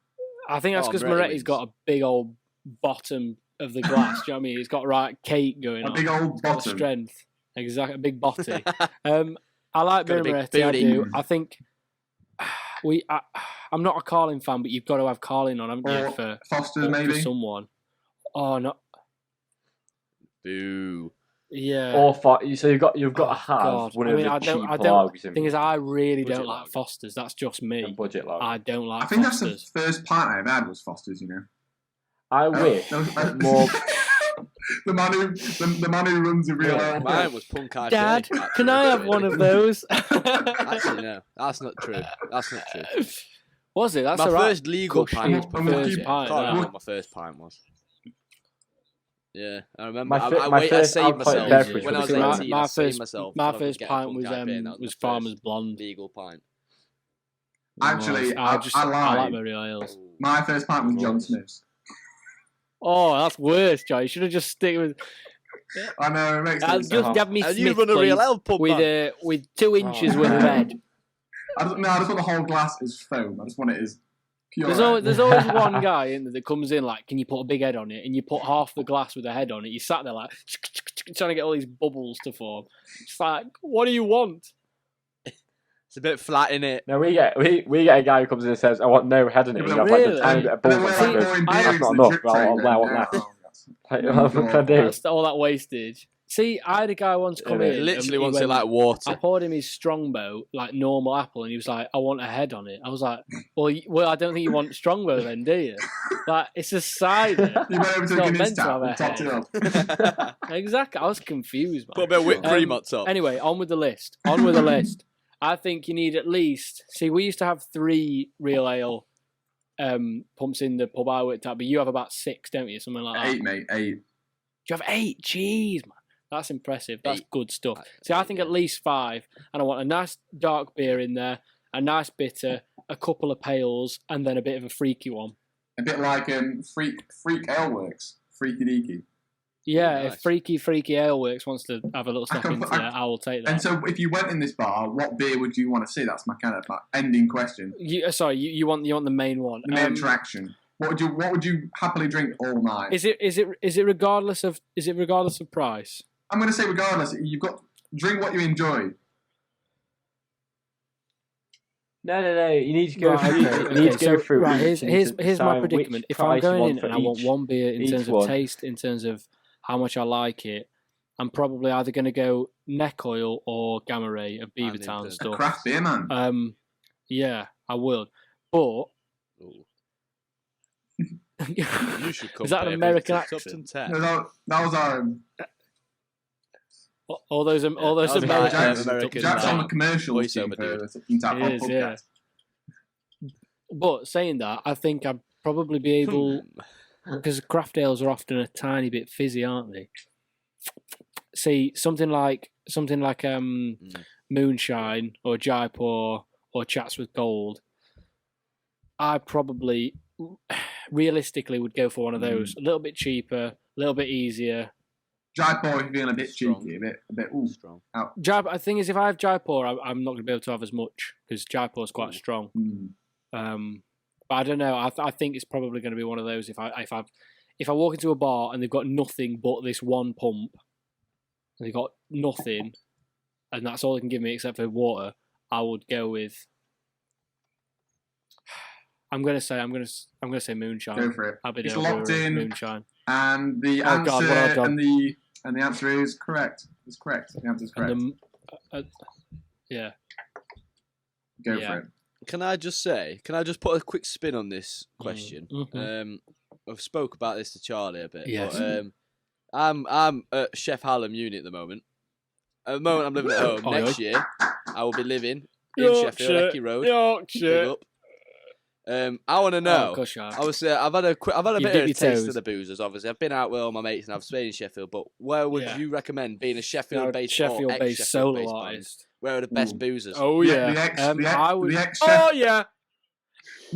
I think that's Oh, because Moretti Moretti's wins. got a big old bottom of the glass. Do you know what I mean? It's got right cake going A on. big old It's got bottom. strength. Exactly, a big botty. I like Got a beer big Moretti. I booty. do. I think I'm not a Carlin fan, but you've got to have Carlin on, haven't you, Or for Foster's, maybe? someone. Oh no, Boo. yeah. Or so you've got to have God. one I of mean, the I cheap don't. lagers in Thing is, I really Budget don't like lager. Foster's. That's just me. a budget lager. I don't like I think that's Foster's. the first pint I ever had was Foster's, you know. I wish No, more. the man who runs a real ale. Mine was Punk IPA. Dad, actually, can I have one of those? Actually, no. That's not true. That's not true. Was it? That's My a right first legal cushy pint was first Punk. pint, I can't remember that. what my first pint was. Yeah, I remember. My I first saved alcoholic myself beverage when I was was 18. my I saved first- myself. My so I could first get a pint Punk was IPA, and that was my Farmer's first Blonde. legal pint. Actually, I like lied. very ales. My first pint was John Smith's. Oh, that's worse, Joe. You should have just stick with. I know, it makes sense. Just give me And Smith, you run a real please, ale pub, man. with 2 inches worth of head. I just want the whole glass as foam. I just want it as pure. There's always one guy in there that comes in like, can you put a big head on it? And you put half the glass with a head on it. You sat there like trying to get all these bubbles to form. It's like, what do you want? It's a bit flat in it. No, we get a guy who comes in and says, "I want no head in it." Yeah, You but have like really? a tiny bit of And balls. then we're and like pouring goes, beer "That's into not the enough." drip Well, tray I want then. that. Yeah. Like, what can I do? That's all that wastage. See, I had a guy once come in. Literally and he wants it went- like I water. poured him his Strongbow, like normal apple, and he was like, I want a head on it. I was like, well, I don't think you want Strongbow then, do you? Like, it's a cider. You went over It's to a not Guinness meant to tap have a and topped head. it up. Exactly. I was confused, man. Put a bit of whipped cream on top. Anyway, on with the list. On with the list. I think you need at least... See, we used to have 3 real ale pumps in the pub I worked at, but you have about 6, don't you? Something like that. 8, mate. 8. Do you have 8? Jeez, man. That's impressive. That's 8. good stuff. See, I think at least 5, and I want a nice dark beer in there, a nice bitter, a couple of pales, and then a bit of a freaky one. A bit like Freak Ale Works. Freaky deaky. Yeah, Nice. if Freaky Ale Works wants to have a little step into there, I will take that. And so, if you went in this bar, what beer would you want to see? That's my kind of ending question. You want the main one. The main attraction. What would you happily drink all night? Is it regardless of price? I'm going to say regardless. You've got drink what you enjoy. No. You need to go Right, through. okay, You need to go so, through. Right, each here's and my decide predicament. which If I'm price you going want in for and I want each- one beer in each terms one. of taste, in terms of how much I like it, I'm probably either going to go Neck Oil or Gamma Ray of Beavertown A stuff. Craft beer, man. Yeah, I will. But Ooh. You should come is that an American accent? No, that was our. All those that was American Jack's, American Jack's on the voice commercials team over for dude. the Tupton Tap It is, podcast. yeah. But saying that, I think I'd probably be able, because craft ales are often a tiny bit fizzy, aren't they? See, something like Moonshine or Jaipur or Chats with Gold, I probably realistically would go for one of those. A little bit cheaper, a little bit easier. Jaipur, if you're feeling a bit Strong. cheeky, a bit ooh. Strong. Jaipur, the thing is, if I have Jaipur, I'm not going to be able to have as much because Jaipur is quite strong. Mm. But I don't know. I think it's probably going to be one of those. If I walk into a bar and they've got nothing but this one pump, and they've got nothing, and that's all they can give me except for water, I would go with. I'm gonna say Moonshine. Go for it. Aberdeen It's locked Brewery, in. Moonshine. And the Oh, God, what have I answer done? and the answer is correct. It's correct. The answer is correct. And yeah. Go yeah. for it. Can I just put a quick spin on this question? Mm-hmm. I've spoke about this to Charlie a bit. Yes. But, I'm at Chef Hallam Uni at the moment. At the moment, I'm living at home. Oh, Next year, I will be living in Sheffield, Yorkshire, Lecky Road. Yorkshire. Big up. I want to know. Oh, gosh, yeah. Obviously, I've had a You bit of a dip your taste toes. of the boozers. Obviously, I've been out with all my mates and I've stayed in Sheffield. But where would Yeah. you recommend being a Sheffield-based or Sheffield-based ex-Sheffield-based solo band? artist. Where are the best Ooh. boozers? Oh The- yeah. the ex- I would. the ex-chef- Oh yeah.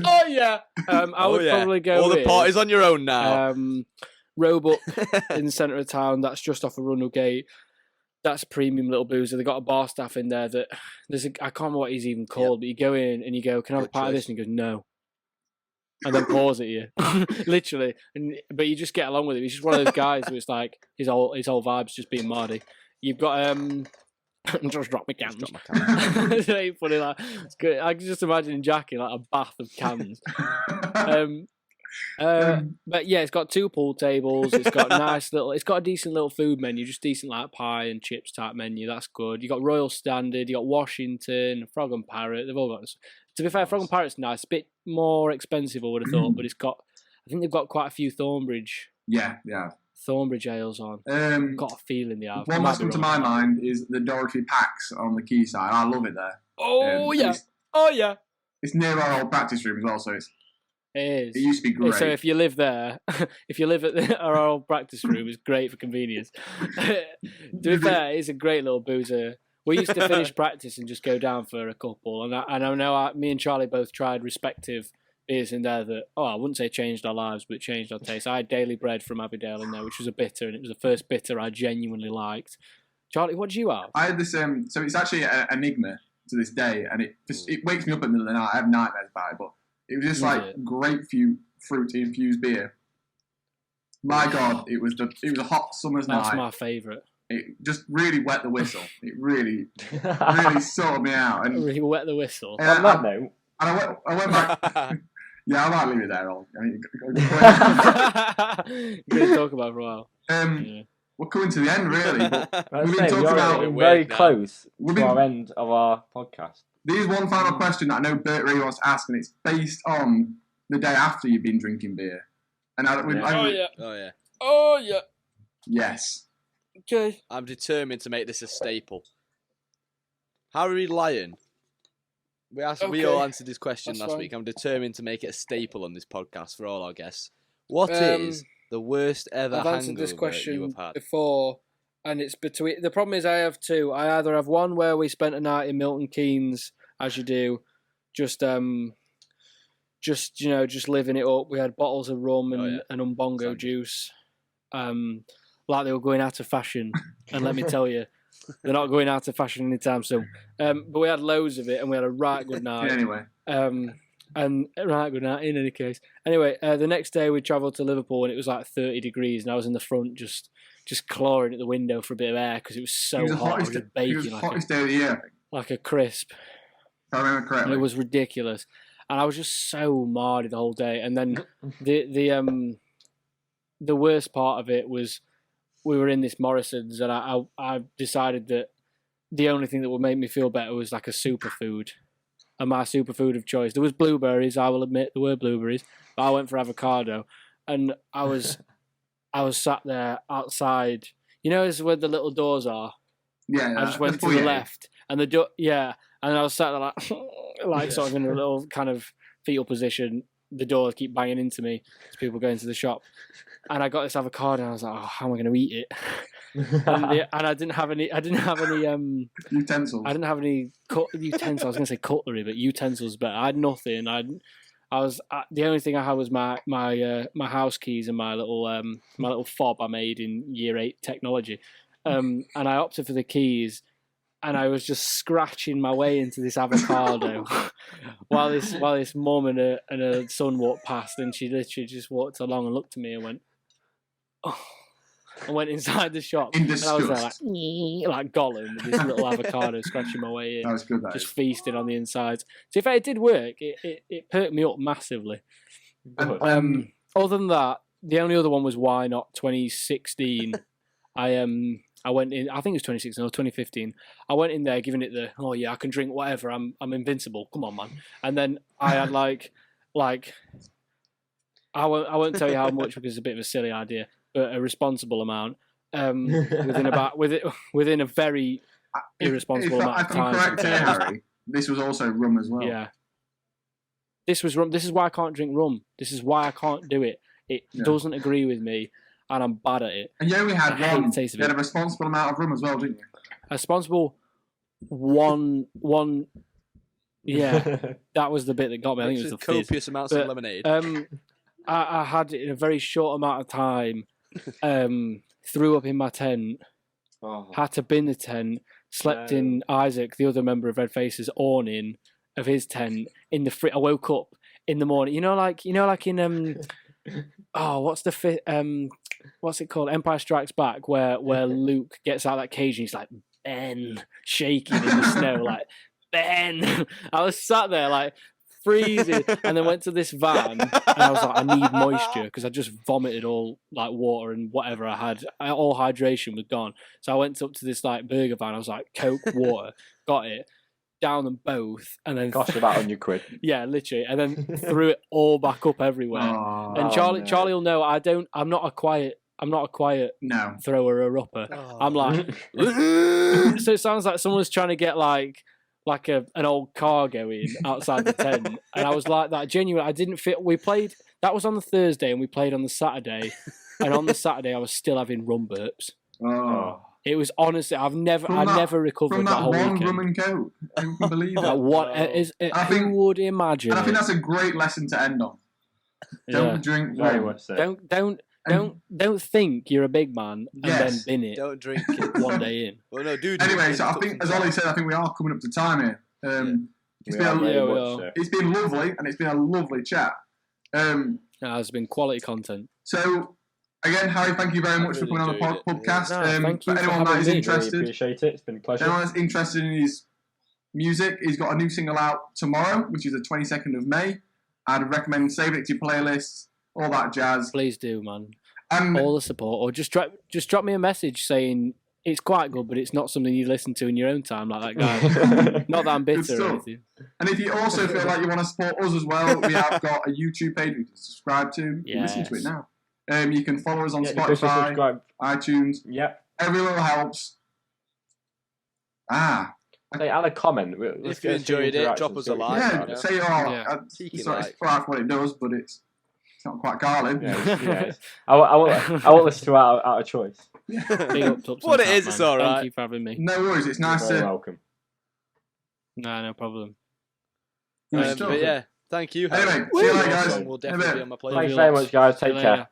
Oh yeah. I would probably go All the with, parties on your own now. Roebuck in the centre of town. That's just off of Runnel Gate. That's a premium little boozer. They got a bar staff in there that I can't remember what he's even called, but you go in and you go, "Can I have a Good part of choice. this?" And he goes, "No." And then pause at you, literally. But you just get along with him. He's just one of those guys who it's like his whole vibe's just being Mardy. You've got just drop my cans. Drop my cans. It's really funny. Like, it's good. I can just imagine Jack in like a bath of cans. But yeah, it's got 2 pool tables. It's got it's got a decent little food menu, just decent like pie and chips type menu. That's good. You got Royal Standard. You got Washington, Frog and Parrot. They've all got. To be fair, Frog and Parrot's nice. A bit more expensive, I would have thought, but it's got. I think they've got quite a few Thornbridge Yeah. ales on. Got a feeling they have. One that's come to my mind is the Dorothy Pax on the quayside. I love it there. Oh yeah. It's, Oh yeah. it's near our old practice room as well, so It it is. used to be great. So if you live there, if you live at our old practice room, it's great for convenience. To be fair, it's a great little boozer. We used to finish practice and just go down for a couple, and I know me and Charlie both tried respective beers in there that I wouldn't say changed our lives, but it changed our taste. I had Daily Bread from Abbeydale in there, which was a bitter, and it was the first bitter I genuinely liked. Charlie, what did you have? I had this. So it's actually an enigma to this day, and it wakes me up in the middle of the night. I have nightmares about it, but it was just like grapefruit infused beer. My God, it was a hot summer's night. That's my favourite. It just really wet the whistle. It really sorted me out. And Really wet the whistle. and On that note, I went back. Yeah, I might leave it there. We're going to talk about it for a while. Yeah. We're coming to the end, really. But I'd we've say been talking we're about. getting We're very weird now. close We've to been- our end of our podcast. There's one final question that I know Bert really wants to ask, and it's based on the day after you've been drinking beer. And Oh yeah. Oh yeah. Oh yeah. Yes. Okay. I'm determined to make this a staple. Harry Lyon We all answered this question That's last fine. week. I'm determined to make it a staple on this podcast for all our guests. What is the worst ever I've answered hangover this you question have had? before, and it's between. The problem is I have two. I either have one where we spent a night in Milton Keynes, as you do, just living it up. We had bottles of rum and umbongo juice, like they were going out of fashion. And let me tell you, they're not going out of fashion anytime soon. But we had loads of it, and we had a right good night. Anyway. And right good night in any case. Anyway, the next day we travelled to Liverpool, and it was like 30 degrees, and I was in the front just clawing at the window for a bit of air because it was so hot. I was just baking it was the hottest day of the year, I think. like a crisp. If I remember correctly. It was ridiculous, and I was just so mardy the whole day. And then the worst part of it was we were in this Morrison's, and I decided that the only thing that would make me feel better was like a superfood. And my superfood of choice, there was blueberries. I will admit there were blueberries, but I went for avocado, and I was sat there outside. You know, is where the little doors are. Yeah, I just went to the left, and the door. Yeah, and I was sat there like sort of in a little kind of fetal position. The doors keep banging into me as people go into the shop, and I got this avocado, and I was like, "Oh, how am I going to eat it?" and I didn't have any utensils. I didn't have any utensils. I was going to say cutlery, but utensils. But I had nothing. I was the only thing I had was my house keys and my little fob I made in year 8 technology, and I opted for the keys. And I was just scratching my way into this avocado while this mum and her son walked past, and she literally just walked along and looked at me and went, "Oh," and went inside the shop. In disgust. And I was there like Gollum with this little avocado scratching my way in. That was good, just feasting on the insides. So if it did work, it perked me up massively. Other than that, the only other one was Why Not 2016. I went in, I think it was 2016 or 2015. I went in there giving it I can drink whatever. I'm invincible. Come on, man. And then I had I won't tell you how much because it's a bit of a silly idea, but a responsible amount. Within a very irresponsible amount of time. If I'm correct here, Harry, this was also rum as well. Yeah. This was rum. This is why I can't drink rum. This is why I can't do it. It doesn't agree with me. And I'm bad at it. And you only had one. You had a responsible amount of rum as well, didn't you? A responsible one. Yeah, that was the bit that got me. I think it was the fizz. Copious amounts of lemonade. I had it in a very short amount of time. Threw up in my tent. Had to bin the tent. Slept in Isaac, the other member of RedFaces, awning of his tent in the I woke up in the morning. You know, like in what's it called? Empire Strikes Back, where Luke gets out of that cage and he's like, Ben, shaking in the snow, like, Ben. I was sat there like freezing, and then went to this van, and I was like, I need moisture because I just vomited all like water and whatever I had. All hydration was gone. So I went up to this like burger van. I was like, Coke, water, got it. Down them both, and then cost about £100. Yeah, literally, and then threw it all back up everywhere. And Charlie will know I'm not a quiet thrower or upper. I'm like, so it sounds like someone's trying to get like an old car going outside the tent, and I was like that. Genuinely, I didn't fit. We played. That was on the Thursday, and we played on the Saturday, and on the Saturday I was still having rum burps. It was honestly, I've never recovered from that whole one weekend. rum and Coke. Who can believe that? Who would imagine? And I think that's a great lesson to end on. Don't drink rum. Don't think you're a big man and then bin it. Don't drink it one day in. Well, no, dude. Anyway, so I think, as Ollie said, I think we are coming up to time here. It's been lovely, and it's been a lovely chat. It's been quality content. So. Again, Harry, thank you very much for coming on the podcast. Thank you for anyone that is interested, really appreciate it. It's been a pleasure. Anyone that's interested in his music, he's got a new single out tomorrow, which is the 22nd of May. I'd recommend saving it to your playlists, all that jazz. Please do, man. All the support, or just drop me a message saying it's quite good, but it's not something you listen to in your own time, like that guy. Not that I'm bitter or anything. And if you also feel like you want to support us as well, we have got a YouTube page you can subscribe to. You can listen to it now. You can follow us on Spotify, iTunes. Yep. Every little helps. Say, add a comment. If you enjoyed it, drop us a like. Yeah, say it's quite what it does, but it's not quite Carlin. I won't listen to it out of choice. What it is, it's all right. Thank you for having me. No worries, it's nice You're to. welcome. No problem. But yeah, thank you. Anyway, see you later, guys. Will definitely be on my playlist. Thanks very much, guys. Take care.